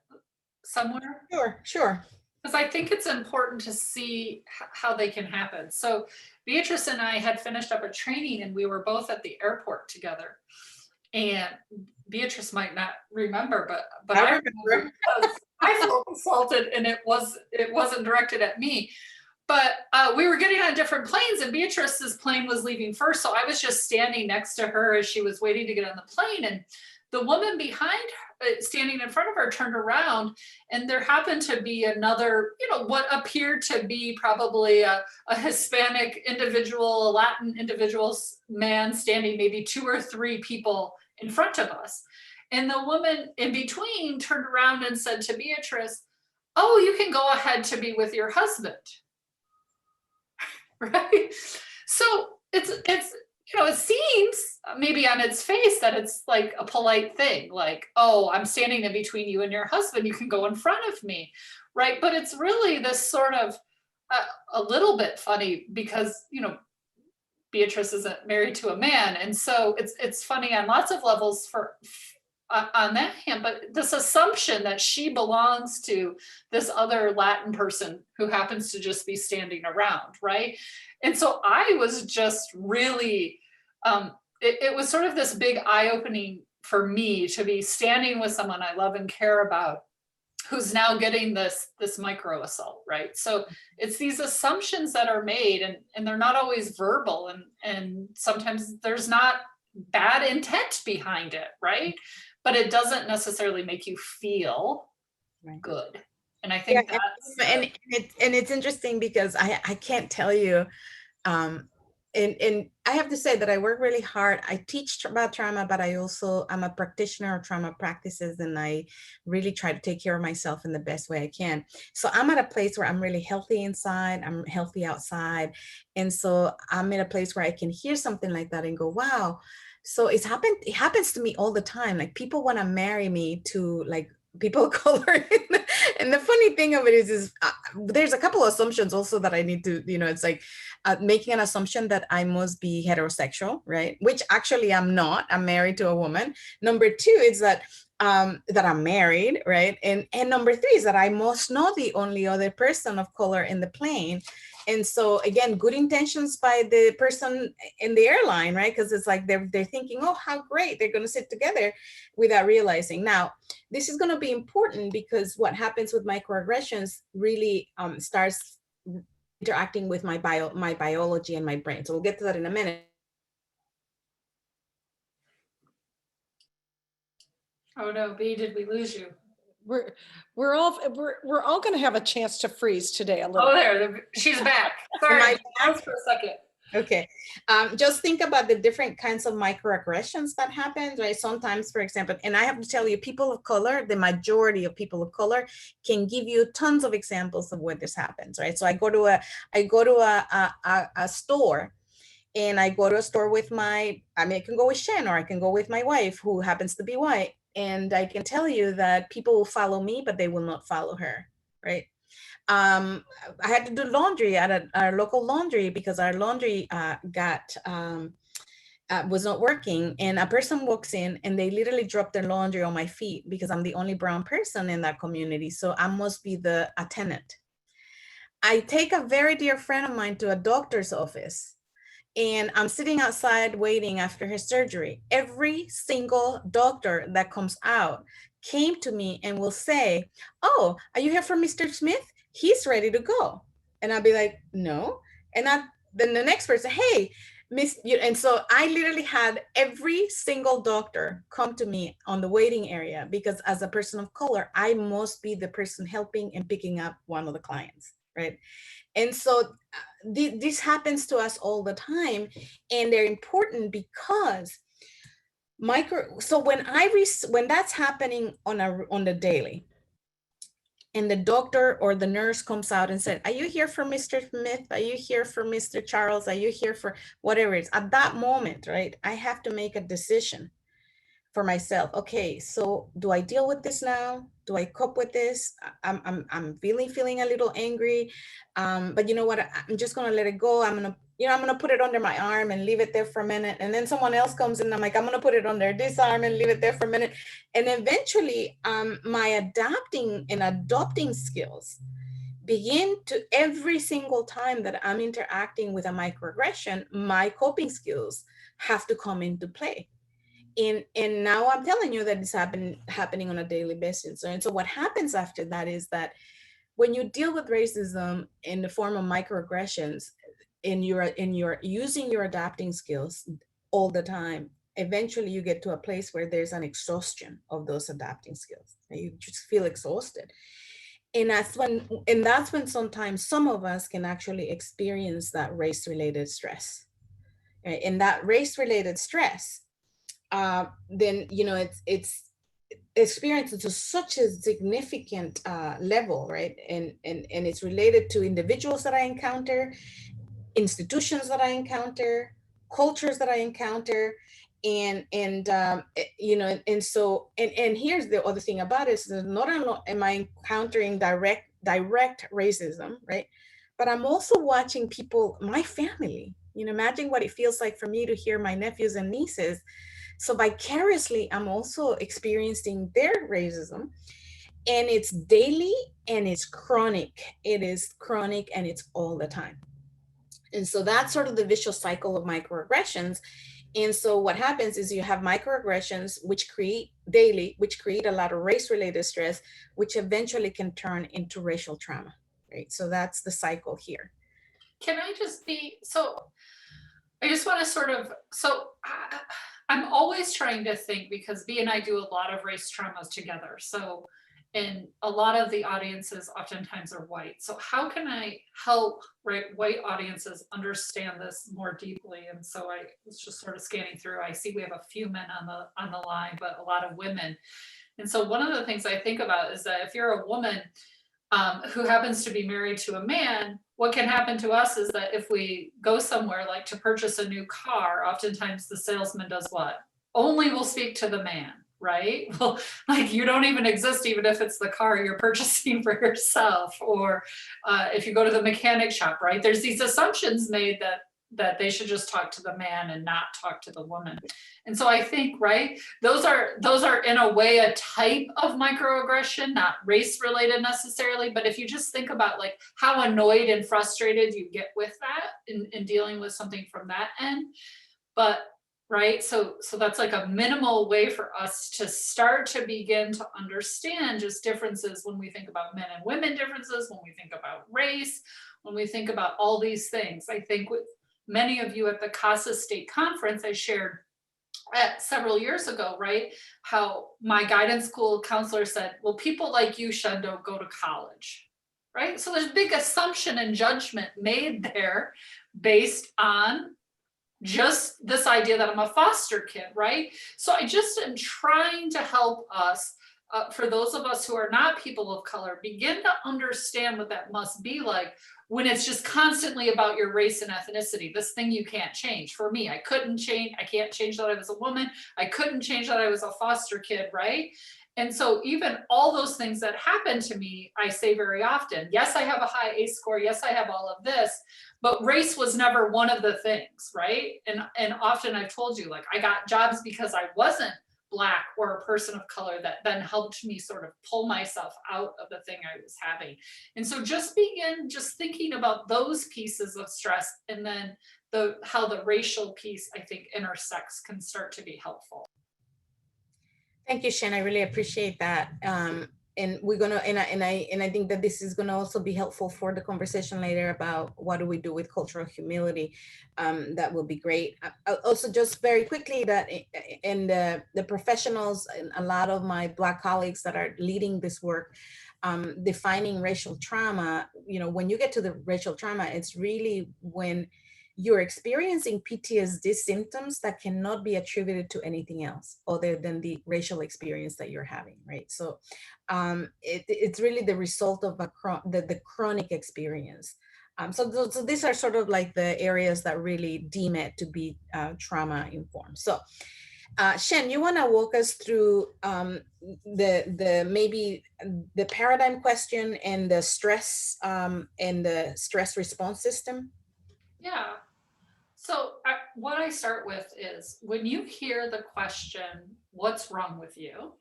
somewhere? Sure. Because I think it's important to see how they can happen. So Beatrice and I had finished up a training and we were both at the airport together. And Beatrice might not remember, but I remember because I felt assaulted and it wasn't directed at me. But we were getting on different planes and Beatrice's plane was leaving first. So I was just standing next to her as she was waiting to get on the plane. And the woman behind her, standing in front of her, turned around and there happened to be another, what appeared to be probably a Hispanic individual, a Latin individual man standing maybe 2 or 3 people in front of us. And the woman in between turned around and said to Beatrice, "Oh, you can go ahead to be with your husband." Right? So it's it seems maybe on its face that it's like a polite thing, like, "Oh, I'm standing in between you and your husband, you can go in front of me," right? But it's really this sort of a little bit funny because Beatrice isn't married to a man, and so it's funny on lots of levels for on that hand, but this assumption that she belongs to this other Latin person who happens to just be standing around, right? And so I was just really, it was sort of this big eye-opening for me to be standing with someone I love and care about who's now getting this micro assault, right? So it's these assumptions that are made and they're not always verbal and sometimes there's not bad intent behind it, right? But it doesn't necessarily make you feel good. And I think that's and it's interesting because I can't tell you, and I have to say that I work really hard. I teach about trauma, but I'm a practitioner of trauma practices, and I really try to take care of myself in the best way I can. So I'm at a place where I'm really healthy inside, I'm healthy outside. And so I'm in a place where I can hear something like that and go, wow. So it happens to me all the time. Like people want to marry me to like people of color. And the funny thing of it is there's a couple of assumptions also that I need to, it's like making an assumption that I must be heterosexual, right? Which actually I'm not. I'm married to a woman. Number 2 is that I'm married, right? And number 3 is that I must know the only other person of color in the plane. And so again, good intentions by the person in the airline, right? Because it's like they're thinking, oh, how great, they're going to sit together without realizing. Now, this is going to be important because what happens with microaggressions really starts interacting with my biology and my brain. So we'll get to that in a minute. Oh no, B, did we lose you? We're all going to have a chance to freeze today a little. Oh, there, she's back. Sorry, pause for a second. Okay, just think about the different kinds of microaggressions that happen, right? Sometimes, for example, and I have to tell you, people of color, the majority of people of color can give you tons of examples of where this happens, right? So I go to a store, and I go to a store with I can go with Shen, or I can go with my wife who happens to be white. And I can tell you that people will follow me, but they will not follow her, right? I had to do laundry at our local laundry because our laundry got was not working, and a person walks in and they literally drop their laundry on my feet because I'm the only brown person in that community. So I must be the attendant. I take a very dear friend of mine to a doctor's office, and I'm sitting outside waiting after his surgery. Every single doctor that comes out came to me and will say, "Oh, are you here for Mr. Smith? He's ready to go." And I'll be like, "No." And then the next person, "Hey, Miss," and so I literally had every single doctor come to me on the waiting area, because as a person of color, I must be the person helping and picking up one of the clients, right? And so this happens to us all the time, and they're important because so when that's happening on the daily, and the doctor or the nurse comes out and said, "Are you here for Mr. Smith? Are you here for Mr. Charles? Are you here for whatever it is?" At that moment, right, I have to make a decision for myself. Okay, so do I deal with this now? Do I cope with this? I'm feeling a little angry, but you know what? I'm just gonna let it go. I'm gonna put it under my arm and leave it there for a minute. And then someone else comes in. I'm like, I'm gonna put it under this arm and leave it there for a minute. And eventually, my adapting and adopting skills begin to, every single time that I'm interacting with a microaggression, my coping skills have to come into play. And now I'm telling you that it's happening on a daily basis. And so what happens after that is that when you deal with racism in the form of microaggressions, and you're using your adapting skills all the time, eventually you get to a place where there's an exhaustion of those adapting skills. You just feel exhausted. And that's when sometimes some of us can actually experience that race-related stress. Right? And that race-related stress, then it's experienced to such a significant level, right? And it's related to individuals that I encounter, institutions that I encounter, cultures that I encounter, and so here's the other thing about it is that not only am I encountering direct racism, right? But I'm also watching people, my family, imagine what it feels like for me to hear my nephews and nieces. So vicariously, I'm also experiencing their racism, and it's daily and it's chronic. It is chronic and it's all the time. And so that's sort of the vicious cycle of microaggressions. And so what happens is you have microaggressions, which create a lot of race-related stress, which eventually can turn into racial trauma, right? So that's the cycle here. Can I just I just want to I'm always trying to think, because B and I do a lot of race traumas together. So, and a lot of the audiences oftentimes are white. So how can I help white audiences understand this more deeply? And so I was just sort of scanning through. I see we have a few men on the line, but a lot of women. And so one of the things I think about is that if you're a woman who happens to be married to a man, what can happen to us is that if we go somewhere like to purchase a new car, oftentimes the salesman does what? Only will speak to the man, right? Well, like you don't even exist, even if it's the car you're purchasing for yourself. Or if you go to the mechanic shop, right? There's these assumptions made that they should just talk to the man and not talk to the woman. And so I think, right, those are in a way a type of microaggression, not race related necessarily, but if you just think about like how annoyed and frustrated you get with that in dealing with something from that end. But right, so that's like a minimal way for us to start to begin to understand just differences when we think about men and women differences, when we think about race, when we think about all these things. I think with many of you at the CASA State Conference, I shared several years ago, right, how my guidance school counselor said, well, people like you, Shenandoah, go to college, right? So there's big assumption and judgment made there based on just this idea that I'm a foster kid, right? So I just am trying to help us, for those of us who are not people of color, begin to understand what that must be like when it's just constantly about your race and ethnicity, this thing you can't change. For me, I can't change that I was a woman. I couldn't change that I was a foster kid, right? And so even all those things that happen to me, I say very often, yes, I have a high ACE score. Yes, I have all of this, but race was never one of the things, right? And often I've told you, like, I got jobs because I wasn't Black or a person of color, that then helped me sort of pull myself out of the thing I was having. And so just begin just thinking about those pieces of stress, and then how the racial piece, I think, intersects, can start to be helpful. Thank you, Shen. I really appreciate that. And we're gonna, and I think that this is gonna also be helpful for the conversation later about what do we do with cultural humility. That will be great. Also, just very quickly, that in the professionals and a lot of my Black colleagues that are leading this work, defining racial trauma. You know, when you get to the racial trauma, it's really when you're experiencing PTSD symptoms that cannot be attributed to anything else other than the racial experience that you're having, right? So it's really the result of the chronic experience. So these are sort of like the areas that really deem it to be trauma informed. So Shen, you want to walk us through maybe the paradigm question and the stress response system? Yeah. So what I start with is, when you hear the question, what's wrong with you?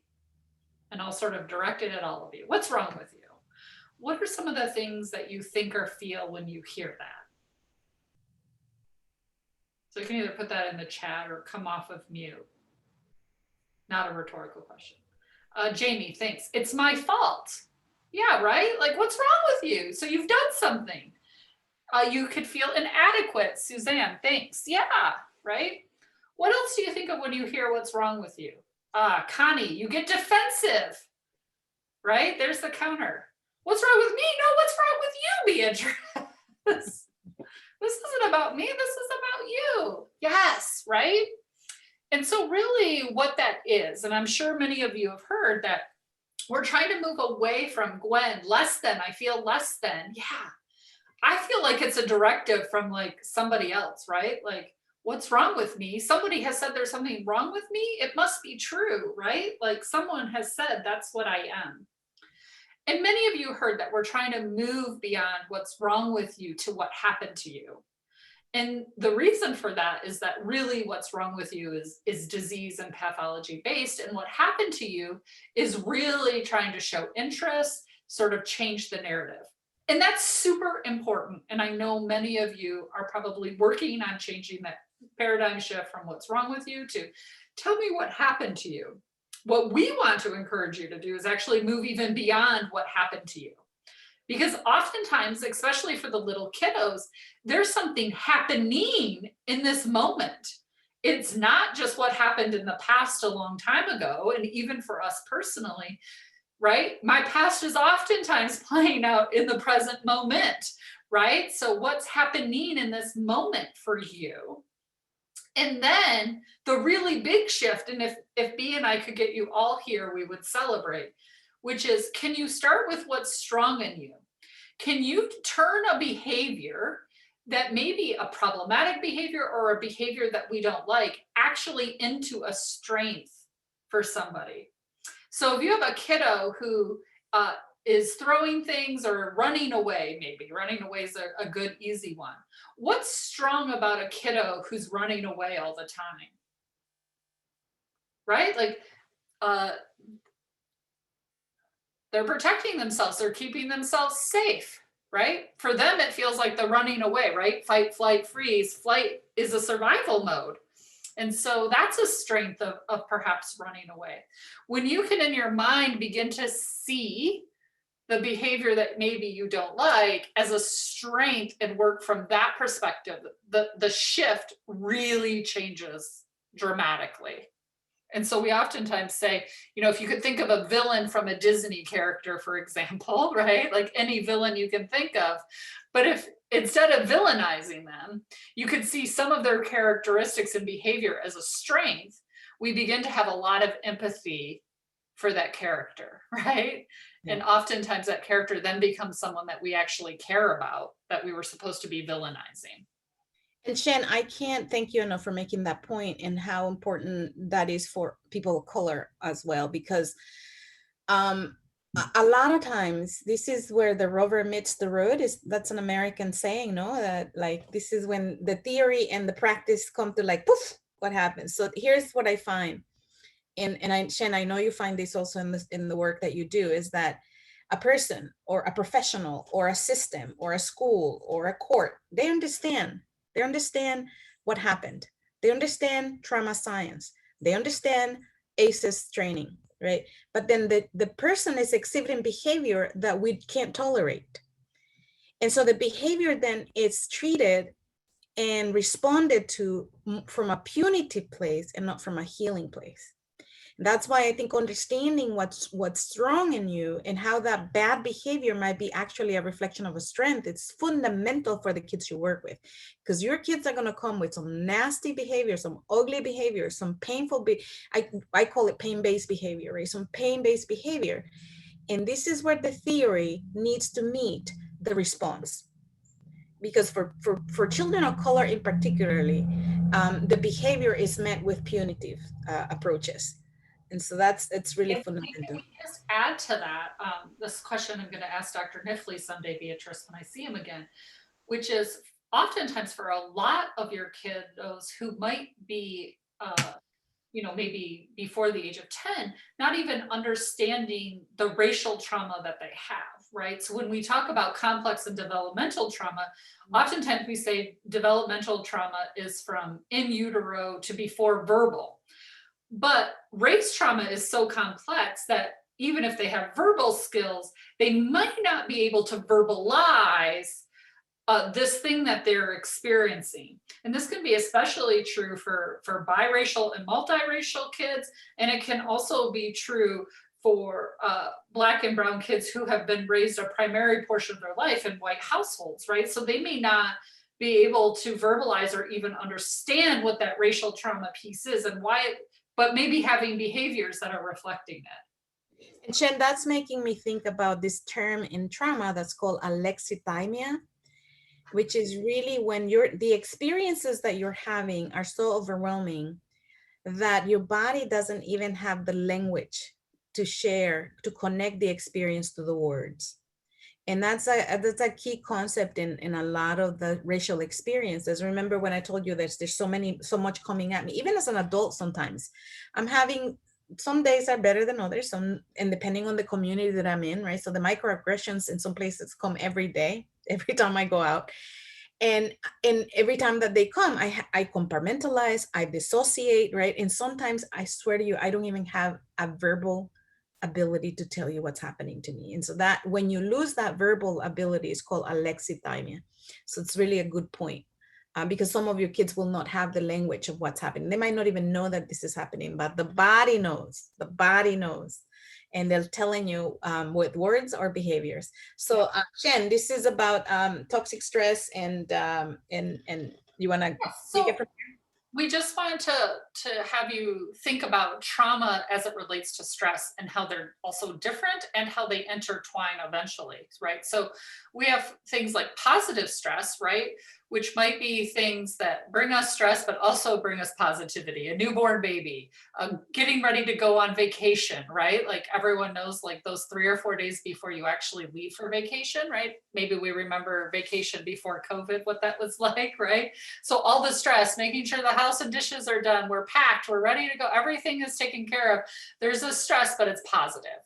And I'll sort of direct it at all of you. What's wrong with you? What are some of the things that you think or feel when you hear that? So you can either put that in the chat or come off of mute. Not a rhetorical question. Jamie, thanks. It's my fault. Yeah, right? Like, what's wrong with you? So you've done something. You could feel inadequate. Suzanne, thanks. Yeah, right? What else do you think of when you hear what's wrong with you? Connie, you get defensive, right? There's the counter. What's wrong with me? No, what's wrong with you, Beatrice? This isn't about me. This is about you. Yes, right? And so really what that is, and I'm sure many of you have heard that we're trying to move away from Gwen, less than, I feel less than. Yeah. I feel like it's a directive from like somebody else, right? Like, what's wrong with me? Somebody has said there's something wrong with me. It must be true, right? Like, someone has said that's what I am. And many of you heard that we're trying to move beyond what's wrong with you to what happened to you. And the reason for that is that really what's wrong with you is disease and pathology based. And what happened to you is really trying to show interest, sort of change the narrative. And that's super important. And I know many of you are probably working on changing that paradigm shift from what's wrong with you to tell me what happened to you. What we want to encourage you to do is actually move even beyond what happened to you. Because oftentimes, especially for the little kiddos, there's something happening in this moment. It's not just what happened in the past a long time ago, and even for us personally, right? My past is oftentimes playing out in the present moment, right? So what's happening in this moment for you? And then the really big shift, and if B and I could get you all here, we would celebrate, which is, can you start with what's strong in you? Can you turn a behavior that may be a problematic behavior or a behavior that we don't like actually into a strength for somebody? So if you have a kiddo who is throwing things or running away, maybe running away is a good, easy one. What's strong about a kiddo who's running away all the time? Right? Like, they're protecting themselves. They're keeping themselves safe, right? For them, it feels like the running away, right? Fight, flight, freeze. Flight is a survival mode. And so that's a strength of perhaps running away. When you can, in your mind, begin to see the behavior that maybe you don't like as a strength and work from that perspective, the shift really changes dramatically. And so we oftentimes say, you know, if you could think of a villain from a Disney character, for example, right? Like any villain you can think of. But if instead of villainizing them, you could see some of their characteristics and behavior as a strength, we begin to have a lot of empathy for that character, right? Yeah. And oftentimes that character then becomes someone that we actually care about, that we were supposed to be villainizing. And Shen, I can't thank you enough for making that point and how important that is for people of color as well, because A lot of times this is where the rubber meets the road. Is That's an American saying, no, that like this is when the theory and the practice come to like poof, what happens. So here's what I find, and Shen, I know you find this also in the work that you do, is that a person or a professional or a system or a school or a court, they understand what happened. They understand trauma science. They understand ACEs training, right? But then the person is exhibiting behavior that we can't tolerate. And so the behavior then is treated and responded to from a punitive place and not from a healing place. That's why I think understanding what's wrong in you and how that bad behavior might be actually a reflection of a strength, it's fundamental for the kids you work with, because your kids are going to come with some nasty behavior, some ugly behavior, some painful I call it pain-based behavior, right? Some pain-based behavior. And this is where the theory needs to meet the response, because for children of color in particularly, the behavior is met with punitive approaches. And so it's really If fundamental. we just add to that, this question I'm going to ask Dr. Nifley someday, Beatrice, when I see him again, which is oftentimes for a lot of your kiddos who might be, maybe before the age of 10, not even understanding the racial trauma that they have, right? So when we talk about complex and developmental trauma, oftentimes we say developmental trauma is from in utero to before verbal. But race trauma is so complex that even if they have verbal skills, they might not be able to verbalize this thing that they're experiencing. And this can be especially true for biracial and multiracial kids. And it can also be true for Black and brown kids who have been raised a primary portion of their life in white households, right? So they may not be able to verbalize or even understand what that racial trauma piece is and why but maybe having behaviors that are reflecting it. And Shen, that's making me think about this term in trauma that's called alexithymia, which is really when the experiences that you're having are so overwhelming that your body doesn't even have the language to share, to connect the experience to the words. And that's a key concept in a lot of the racial experiences. Remember when I told you there's so much coming at me, even as an adult. Sometimes I'm having, some days are better than others, and depending on the community that I'm in, right? So the microaggressions in some places come every day, every time I go out. And every time that they come, I compartmentalize, I dissociate, right? And sometimes I swear to you, I don't even have a verbal ability to tell you what's happening to me. And so that when you lose that verbal ability, it's called alexithymia. So it's really a good point, because some of your kids will not have the language of what's happening. They might not even know that this is happening, but the body knows, and they're telling you with words or behaviors. So Shen, this is about toxic stress, and you want to take it from here? We just wanted to have you think about trauma as it relates to stress and how they're also different and how they intertwine eventually, right? So we have things like positive stress, right? Which might be things that bring us stress, but also bring us positivity. A newborn baby, getting ready to go on vacation, right? Like everyone knows, like those 3 or 4 days before you actually leave for vacation, right? Maybe we remember vacation before COVID, what that was like, right? So all the stress, making sure the house and dishes are done, we're packed, we're ready to go, everything is taken care of. There's a stress, but it's positive.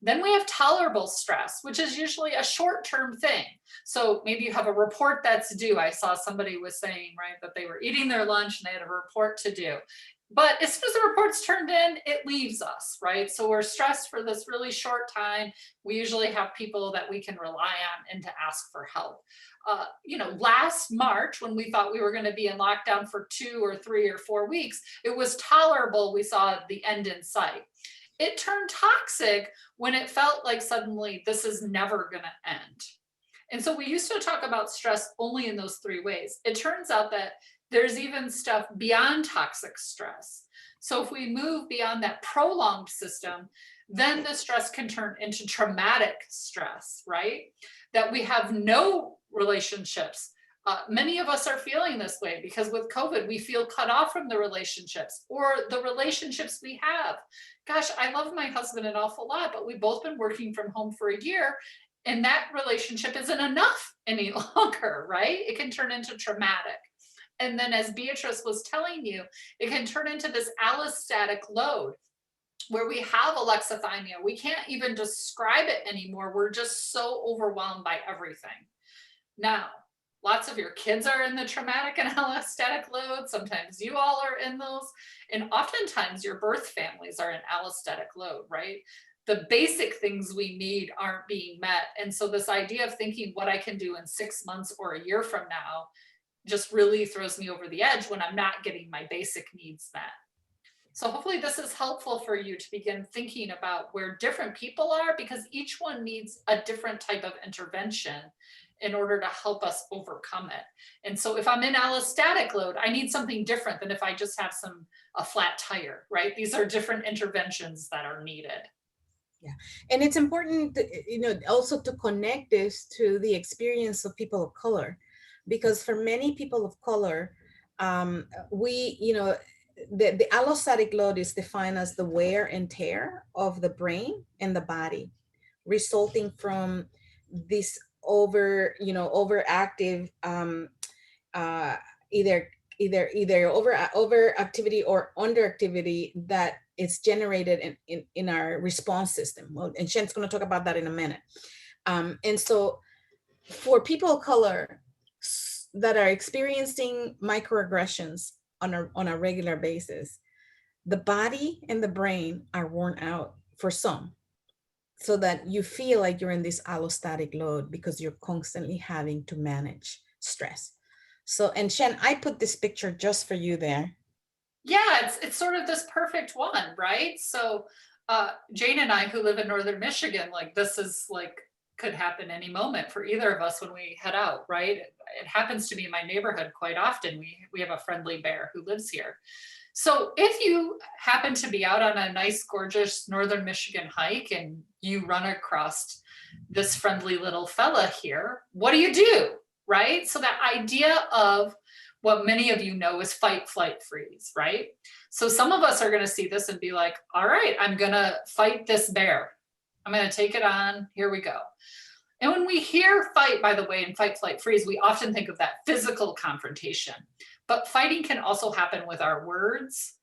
Then we have tolerable stress, which is usually a short-term thing. So maybe you have a report that's due. I saw somebody was saying, right, that they were eating their lunch and they had a report to do. But as soon as the report's turned in, it leaves us, right? So we're stressed for this really short time. We usually have people that we can rely on and to ask for help. Last March, when we thought we were going to be in lockdown for 2 or 3 or 4 weeks, it was tolerable. We saw the end in sight. It turned toxic when it felt like suddenly this is never going to end. And so we used to talk about stress only in those 3 ways. It turns out that there's even stuff beyond toxic stress. So if we move beyond that prolonged system, then the stress can turn into traumatic stress, right? That we have no relationships Many of us are feeling this way because with COVID, we feel cut off from the relationships or the relationships we have. Gosh, I love my husband an awful lot, but we've both been working from home for a year and that relationship isn't enough any longer, right? It can turn into traumatic. And then as Beatriz was telling you, it can turn into this allostatic load where we have alexithymia. We can't even describe it anymore. We're just so overwhelmed by everything. Now, lots of your kids are in the traumatic and allostatic load. Sometimes you all are in those. And oftentimes your birth families are in allostatic load, right? The basic things we need aren't being met. And so this idea of thinking what I can do in 6 months or a year from now just really throws me over the edge when I'm not getting my basic needs met. So hopefully this is helpful for you to begin thinking about where different people are, because each one needs a different type of intervention in order to help us overcome it. And so if I'm in allostatic load, I need something different than if I just have a flat tire, right? These are different interventions that are needed. Yeah, and it's important, also to connect this to the experience of people of color, because for many people of color, the allostatic load is defined as the wear and tear of the brain and the body, resulting from this overactive, either overactivity or underactivity that is generated in our response system. Well, and Shen's going to talk about that in a minute. And so for people of color that are experiencing microaggressions on a regular basis, the body and the brain are worn out for some, so that you feel like you're in this allostatic load because you're constantly having to manage stress. So, and Shen, I put this picture just for you there. Yeah, it's sort of this perfect one, right? So Jane and I, who live in Northern Michigan, like this is like, could happen any moment for either of us when we head out, right? It happens to be in my neighborhood quite often. We have a friendly bear who lives here. So if you happen to be out on a nice, gorgeous Northern Michigan hike and you run across this friendly little fella here, what do? Right? So that idea of what many of you know is fight, flight, freeze, right? So some of us are going to see this and be like, all right, I'm going to fight this bear. I'm going to take it on. Here we go. And when we hear fight, by the way, in fight, flight, freeze, we often think of that physical confrontation. But fighting can also happen with our words,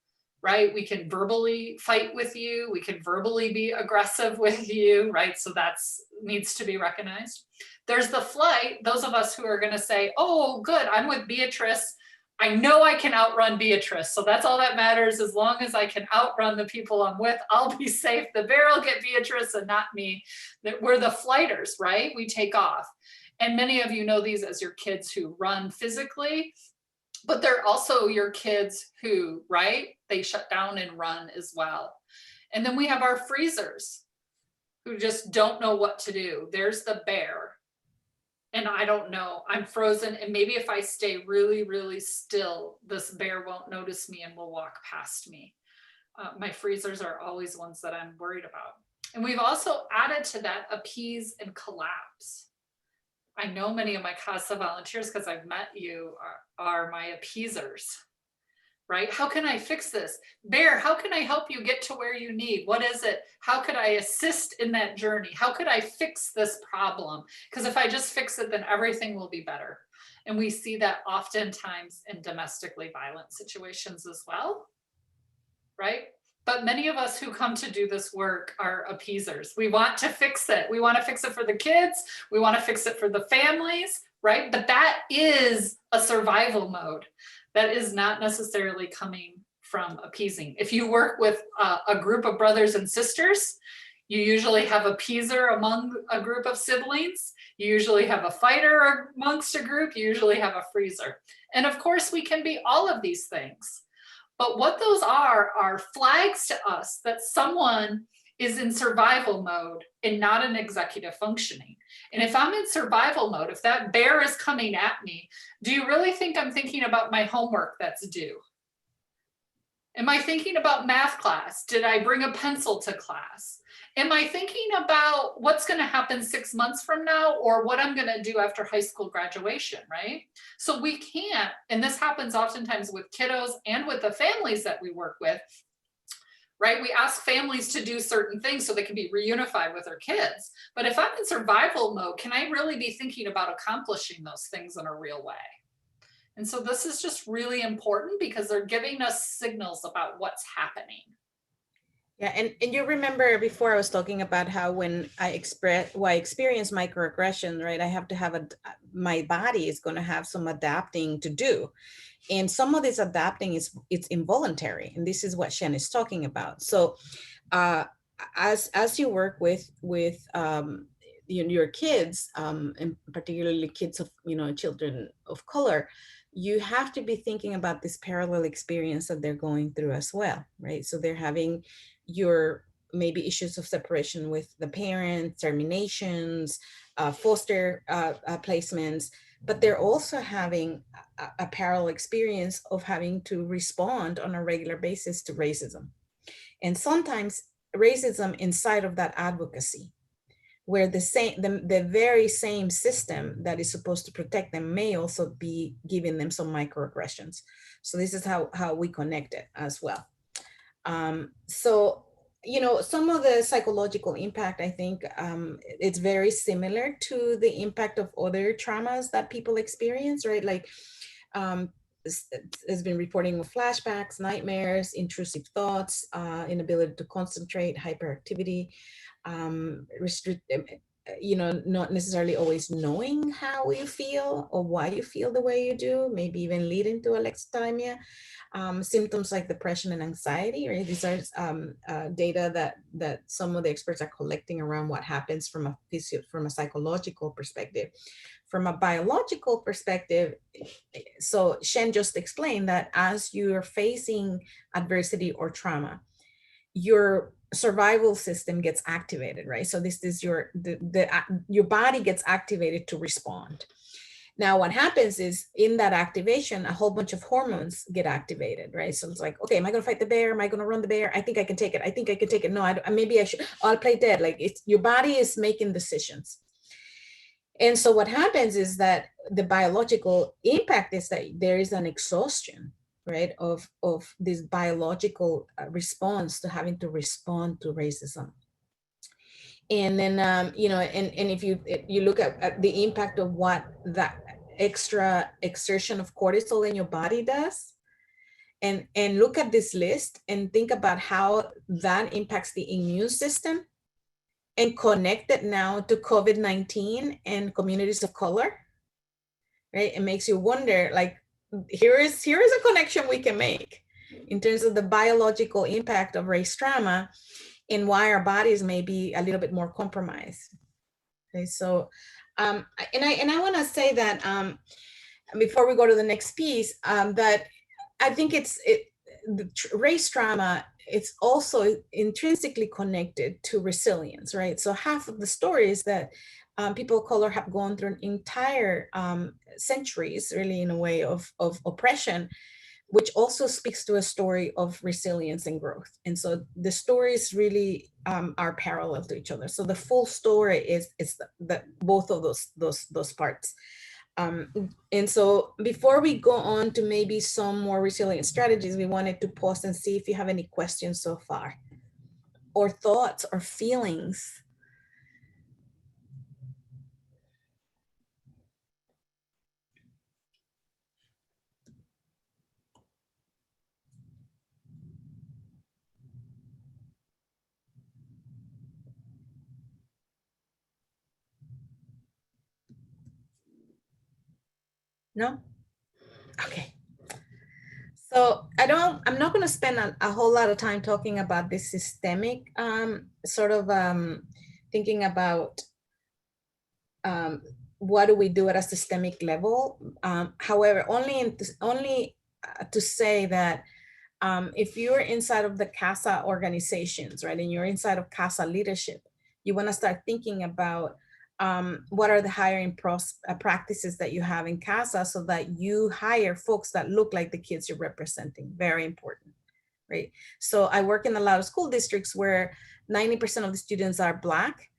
right? We can verbally fight with you. We can verbally be aggressive with you, right? So that needs to be recognized. There's the flight, those of us who are going to say, oh, good, I'm with Beatriz. I know I can outrun Beatriz. So that's all that matters. As long as I can outrun the people I'm with, I'll be safe. The bear will get Beatriz and not me. We're the flighters, right? We take off. And many of you know these as your kids who run physically, but they're also your kids who, right? They shut down and run as well. And then we have our freezers who just don't know what to do. There's the bear. And I don't know, I'm frozen. And maybe if I stay really, really still, this bear won't notice me and will walk past me. My freezers are always ones that I'm worried about. And we've also added to that appease and collapse. I know many of my CASA volunteers, because I've met you, are my appeasers, right? How can I fix this? Bear, how can I help you get to where you need? What is it? How could I assist in that journey? How could I fix this problem? Because if I just fix it, then everything will be better. And we see that oftentimes in domestically violent situations as well, right? But many of us who come to do this work are appeasers. We want to fix it. We want to fix it for the kids. We want to fix it for the families, right? But that is a survival mode. That is not necessarily coming from appeasing. If you work with a group of brothers and sisters, you usually have a appeaser among a group of siblings. You usually have a fighter amongst a group. You usually have a freezer. And of course, we can be all of these things. But what those are flags to us that someone is in survival mode and not in executive functioning. And if I'm in survival mode, if that bear is coming at me, do you really think I'm thinking about my homework that's due? Am I thinking about math class? Did I bring a pencil to class? Am I thinking about what's going to happen 6 months from now, or what I'm going to do after high school graduation, right? So we can't, and this happens oftentimes with kiddos and with the families that we work with, right? We ask families to do certain things so they can be reunified with their kids. But if I'm in survival mode, can I really be thinking about accomplishing those things in a real way? And so this is just really important because they're giving us signals about what's happening. Yeah, and you remember before I was talking about how when I experience microaggression, right? I have to have my body is going to have some adapting to do. And some of this adapting it's involuntary. And this is what Shen is talking about. So as you work with your kids, and particularly kids of, children of color, you have to be thinking about this parallel experience that they're going through as well, right? So they're having your maybe issues of separation with the parents, terminations, foster placements, but they're also having a parallel experience of having to respond on a regular basis to racism. And sometimes racism inside of that advocacy, where the very same system that is supposed to protect them may also be giving them some microaggressions. So this is how we connect it as well. So, some of the psychological impact, I think it's very similar to the impact of other traumas that people experience, right? Like has been reporting of flashbacks, nightmares, intrusive thoughts, inability to concentrate, hyperactivity, not necessarily always knowing how you feel or why you feel the way you do, maybe even leading to alexithymia. Symptoms like depression and anxiety, right? These are data that some of the experts are collecting around what happens from a psychological perspective. From a biological perspective, so Shen just explained that as you're facing adversity or trauma, your survival system gets activated, right? So this is your body gets activated to respond. Now, what happens is in that activation, a whole bunch of hormones get activated, right? So it's like, okay, am I going to fight the bear? Am I going to run the bear? I think I can take it. I think I can take it. No, maybe I should. I'll play dead. Like your body is making decisions. And so what happens is that the biological impact is that there is an exhaustion, right, of this biological response to having to respond to racism. And then, and if you look at the impact of what that extra exertion of cortisol in your body does, and look at this list and think about how that impacts the immune system, and connect it now to COVID-19 and communities of color, right? It makes you wonder, like, here is a connection we can make in terms of the biological impact of race trauma and why our bodies may be a little bit more compromised. Okay, so, and I want to say that before we go to the next piece, that I think race trauma, it's also intrinsically connected to resilience, right? So half of the stories that people of color have gone through an entire centuries, really, in a way of oppression, which also speaks to a story of resilience and growth. And so the stories really are parallel to each other. So the full story is the both of those parts. And so before we go on to maybe some more resilient strategies, we wanted to pause and see if you have any questions so far, or thoughts or feelings. No? Okay. So I'm not going to spend a whole lot of time talking about this systemic sort of thinking about what do we do at a systemic level. However, only to say that if you're inside of the CASA organizations, right, and you're inside of CASA leadership, you want to start thinking about what are the hiring practices that you have in CASA so that you hire folks that look like the kids you're representing. Very important. right? So I work in a lot of school districts where 90% of the students are Black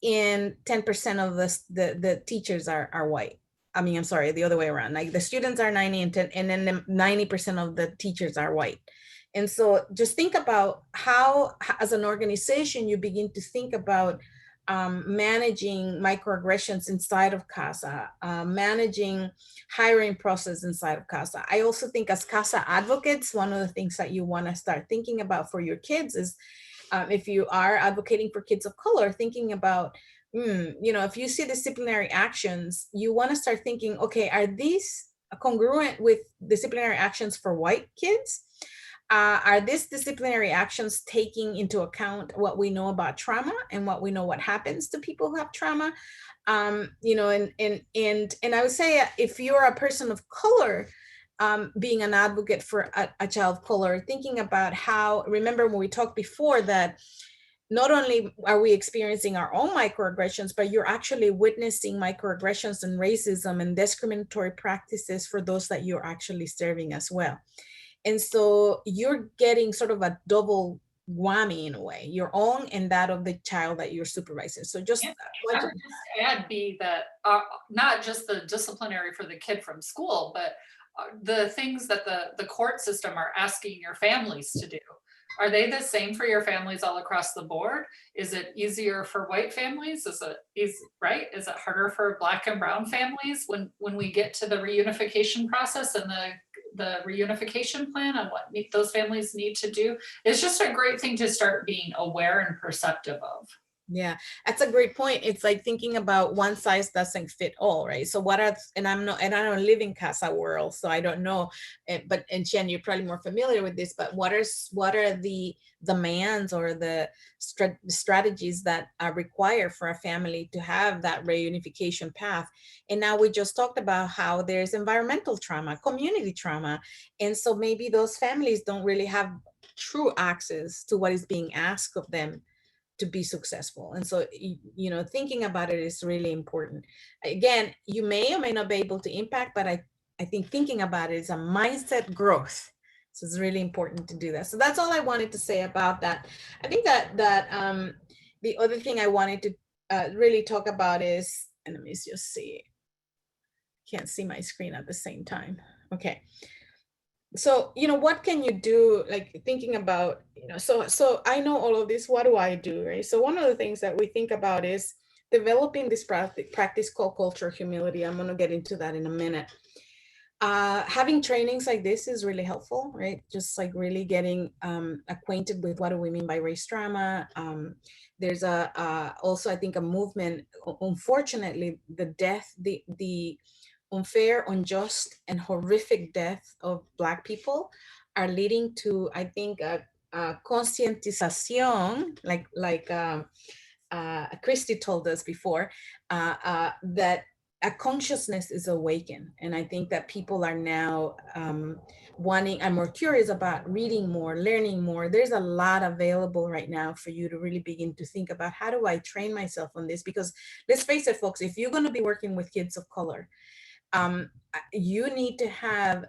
and 10% of the teachers are white. I mean, I'm sorry, the other way around. Like the students are 90 and 10, and then the 90% of the teachers are white. And so just think about how, as an organization, you begin to think about managing microaggressions inside of CASA, managing hiring process inside of CASA. I also think as CASA advocates, one of the things that you want to start thinking about for your kids is if you are advocating for kids of color, thinking about, if you see disciplinary actions, you want to start thinking, okay, are these congruent with disciplinary actions for white kids? Are these disciplinary actions taking into account what we know about trauma and what we know what happens to people who have trauma? And I would say if you're a person of color, being an advocate for a child of color, thinking about how, remember when we talked before that not only are we experiencing our own microaggressions, but you're actually witnessing microaggressions and racism and discriminatory practices for those that you're actually serving as well. And so you're getting sort of a double whammy in a way, your own and that of the child that you're supervising. So just I would just add, B, that not just the disciplinary for the kid from school, but the things that the court system are asking your families to do. Are they the same for your families all across the board? Is it easier for white families? Is it harder for Black and brown families when we get to the reunification process and the reunification plan on what those families need to do? It's just a great thing to start being aware and perceptive of. Yeah, that's a great point. It's like thinking about one size doesn't fit all, right? So what are, and I don't live in CASA world, so I don't know, but, and Jen, you're probably more familiar with this, but what are the demands or the strategies that are required for a family to have that reunification path? And now we just talked about how there's environmental trauma, community trauma. And so maybe those families don't really have true access to what is being asked of them to be successful. And so, thinking about it is really important. Again, you may or may not be able to impact, but I think thinking about it is a mindset growth. So it's really important to do that. So that's all I wanted to say about that. I think that the other thing I wanted to really talk about is, and let me just see, can't see my screen at the same time. Okay. So, what can you do, like thinking about, so I know all of this, what do I do, right? So one of the things that we think about is developing this practice called culture humility. I'm going to get into that in a minute. Having trainings like this is really helpful, right? Just like really getting acquainted with what do we mean by race trauma. There's also, I think, a movement, unfortunately, the unfair, unjust, and horrific death of Black people are leading to, I think, a conscientización, like Christy told us before, that a consciousness is awakened. And I think that people are now are more curious about reading more, learning more. There's a lot available right now for you to really begin to think about, how do I train myself on this? Because let's face it, folks, if you're going to be working with kids of color, you need to have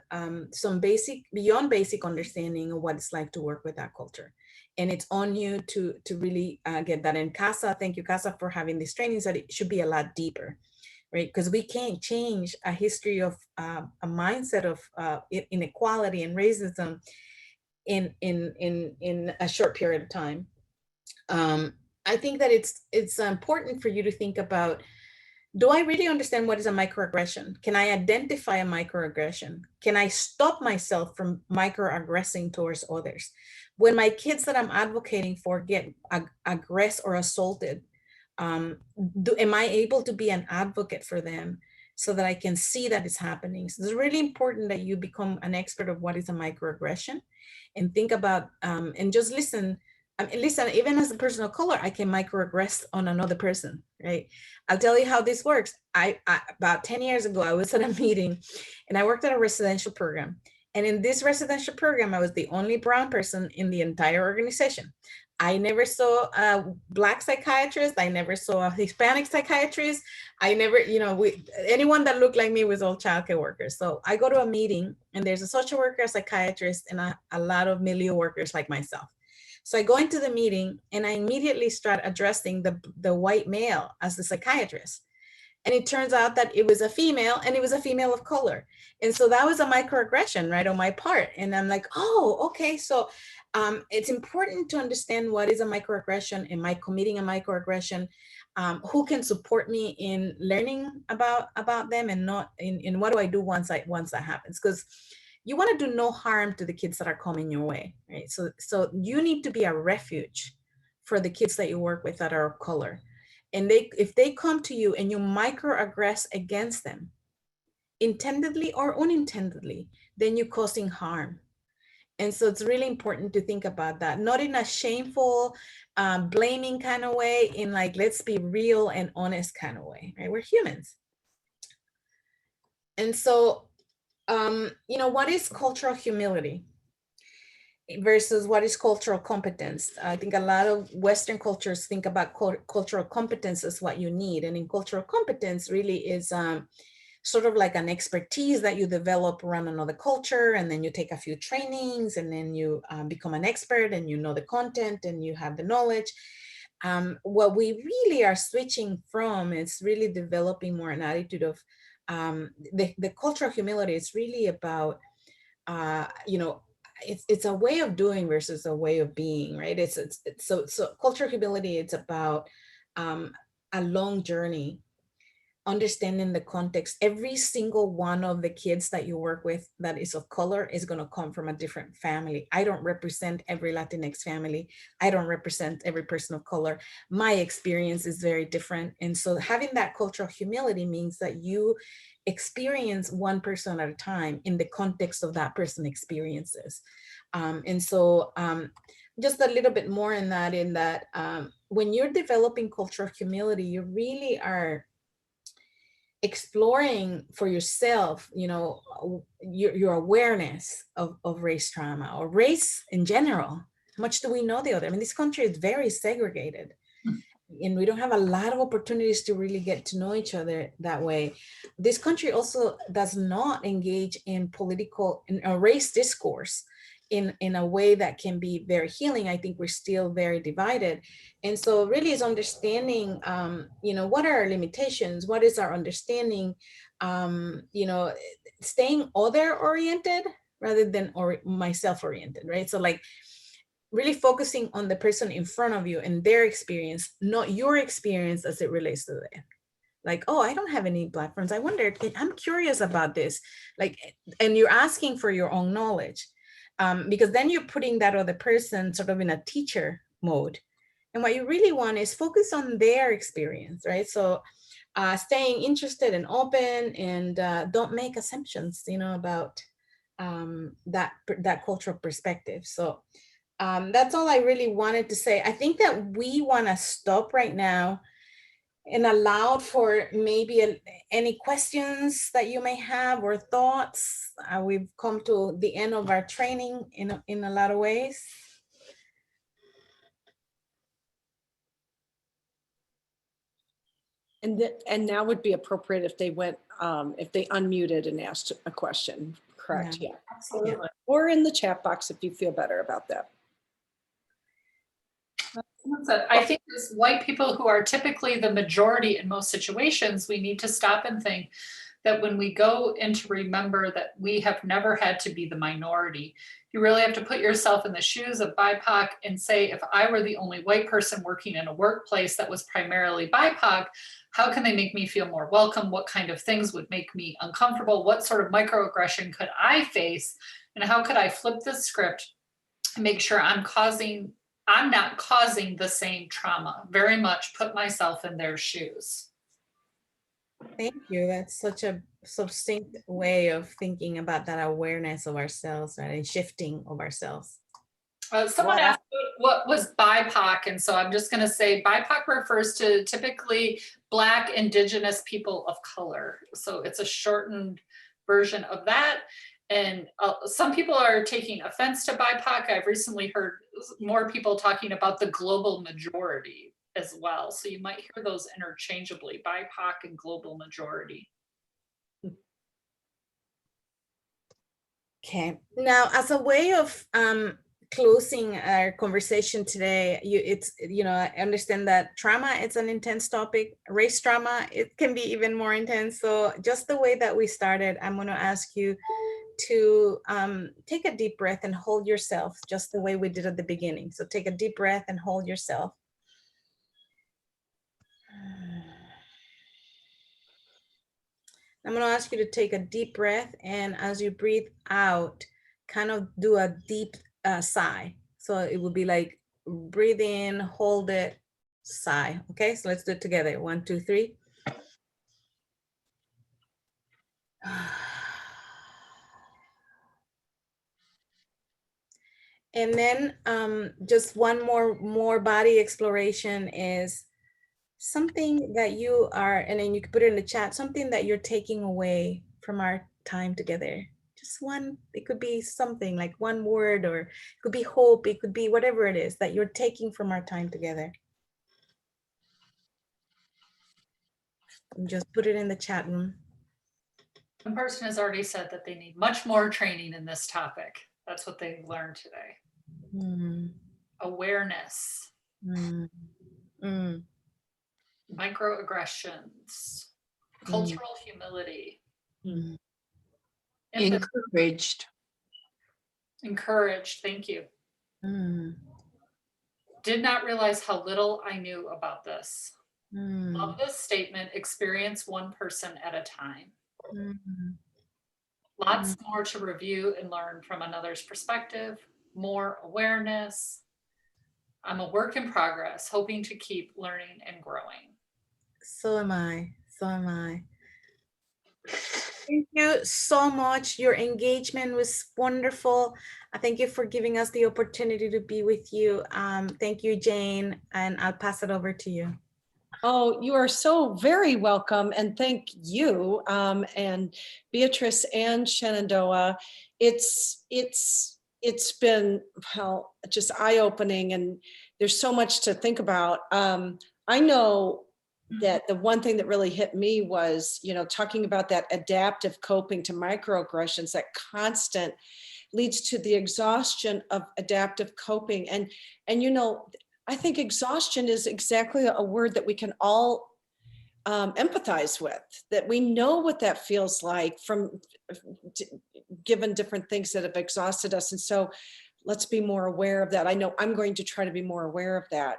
some beyond basic understanding of what it's like to work with that culture. And it's on you to really get that. In CASA, thank you, CASA, for having these trainings, that it should be a lot deeper, right? Because we can't change a history of a mindset of inequality and racism in a short period of time. I think that it's important for you to think about, do I really understand what is a microaggression? Can I identify a microaggression? Can I stop myself from microaggressing towards others? When my kids that I'm advocating for get aggressed or assaulted, am I able to be an advocate for them so that I can see that it's happening? So it's really important that you become an expert of what is a microaggression, and think about, and just listen. Listen, even as a person of color, I can microaggress on another person, right? I'll tell you how this works. I about 10 years ago, I was at a meeting and I worked at a residential program. And in this residential program, I was the only brown person in the entire organization. I never saw a Black psychiatrist. I never saw a Hispanic psychiatrist. I never, anyone that looked like me was all childcare workers. So I go to a meeting and there's a social worker, a psychiatrist, and a lot of milieu workers like myself. So I go into the meeting and I immediately start addressing the white male as the psychiatrist. And it turns out that it was a female, and it was a female of color. And so that was a microaggression, right, on my part. And I'm like, oh, okay. So it's important to understand what is a microaggression. Am I committing a microaggression? Who can support me in learning about them, and not in what do I do once that happens? Because you want to do no harm to the kids that are coming your way, right? So you need to be a refuge for the kids that you work with that are of color. And if they come to you and you microaggress against them, intendedly or unintendedly, then you're causing harm. And so it's really important to think about that, not in a shameful, blaming kind of way, in like, let's be real and honest kind of way, right? We're humans. And so, what is cultural humility versus what is cultural competence? I think a lot of Western cultures think about cultural competence as what you need. And in cultural competence really is sort of like an expertise that you develop around another culture, and then you take a few trainings, and then you become an expert, and you know the content, and you have the knowledge. What we really are switching from is really developing more an attitude of the cultural humility. Is really about, it's a way of doing versus a way of being, right? So cultural humility, it's about a long journey, understanding the context. Every single one of the kids that you work with that is of color is going to come from a different family. I don't represent every Latinx family. I don't represent every person of color. My experience is very different. And so having that cultural humility means that you experience one person at a time in the context of that person's experiences. And so just a little bit more in that when you're developing cultural humility, you really are exploring for yourself, your awareness of race trauma or race in general. How much do we know the other? I mean, this country is very segregated, and we don't have a lot of opportunities to really get to know each other that way. This country also does not engage in political and race discourse in a way that can be very healing. I think we're still very divided. And so really is understanding, what are our limitations? What is our understanding? Staying other oriented rather than myself oriented, right? So like really focusing on the person in front of you and their experience, not your experience as it relates to them. Like, oh, I don't have any Black friends. I wonder, I'm curious about this. Like, and you're asking for your own knowledge. Because then you're putting that other person sort of in a teacher mode. And what you really want is focus on their experience, right? So staying interested and open, and don't make assumptions, about that cultural perspective. So that's all I really wanted to say. I think that we want to stop right now and allow for maybe any questions that you may have or thoughts. We've come to the end of our training in a lot of ways. And now would be appropriate if they went, if they unmuted and asked a question, correct? Yeah. Yeah, absolutely. Or in the chat box if you feel better about that. I think as white people who are typically the majority in most situations, we need to stop and think that when we go in to remember that we have never had to be the minority, you really have to put yourself in the shoes of BIPOC and say, if I were the only white person working in a workplace that was primarily BIPOC, how can they make me feel more welcome? What kind of things would make me uncomfortable? What sort of microaggression could I face? And how could I flip the script and make sure I'm not causing the same trauma? Very much put myself in their shoes. Thank you. That's such a succinct way of thinking about that awareness of ourselves, right? And shifting of ourselves. Someone asked what was BIPOC, and so I'm just going to say BIPOC refers to typically Black, Indigenous people of color. So it's a shortened version of that. And some people are taking offense to BIPOC. I've recently heard more people talking about the global majority as well. So you might hear those interchangeably, BIPOC and global majority. Okay. Now, as a way of closing our conversation today, I understand that trauma, it's an intense topic. Race trauma, it can be even more intense. So just the way that we started, I'm going to ask you to take a deep breath and hold yourself, just the way we did at the beginning. So take a deep breath and hold yourself. I'm going to ask you to take a deep breath, and as you breathe out, kind of do a deep sigh. So it would be like breathe in, hold it, sigh. Okay, so let's do it together. 1, 2, 3. And then just one more body exploration is something that you are, and then you can put it in the chat, something that you're taking away from our time together. Just one, it could be something like one word, or it could be hope, it could be whatever it is that you're taking from our time together. And just put it in the chat room. One person has already said that they need much more training in this topic. That's what they've learned today. Awareness. Microaggressions. Cultural humility. Encouraged. Encouraged, thank you. Did not realize how little I knew about this. Love this statement, experience one person at a time. Lots more to review and learn from another's perspective, more awareness. I'm a work in progress, hoping to keep learning and growing. So am I, so am I. Thank you so much. Your engagement was wonderful. I thank you for giving us the opportunity to be with you. Thank you, Jane, and I'll pass it over to you. Oh, you are so very welcome. And thank you, and Beatriz and Shenandoah. It's been, well, just eye-opening, and there's so much to think about. I know that the one thing that really hit me was, talking about that adaptive coping to microaggressions, that constant leads to the exhaustion of adaptive coping. And I think exhaustion is exactly a word that we can all empathize with, that we know what that feels like from given different things that have exhausted us. And so let's be more aware of that. I know I'm going to try to be more aware of that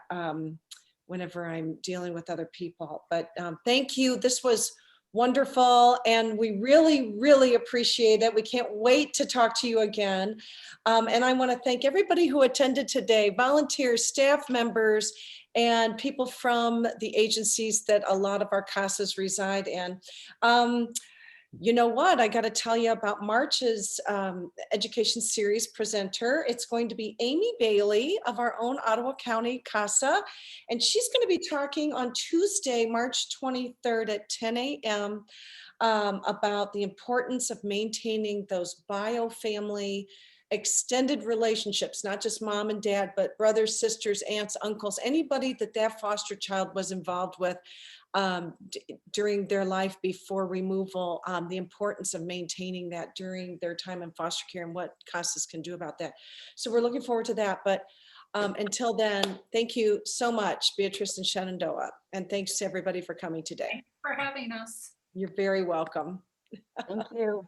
whenever I'm dealing with other people. But thank you. This was wonderful. And we really, really appreciate it. We can't wait to talk to you again. And I want to thank everybody who attended today, volunteers, staff members, and people from the agencies that a lot of our CASAs reside in. You know what? I got to tell you about March's education series presenter. It's going to be Amy Bailey of our own Ottawa County CASA. And she's going to be talking on Tuesday, March 23rd at 10 a.m. About the importance of maintaining those bio-family extended relationships, not just mom and dad, but brothers, sisters, aunts, uncles, anybody that foster child was involved with during their life before removal, the importance of maintaining that during their time in foster care and what CASAs can do about that. So we're looking forward to that. But until then, thank you so much, Beatriz and Shenandoah. And thanks to everybody for coming today. Thanks for having us. You're very welcome. Thank you.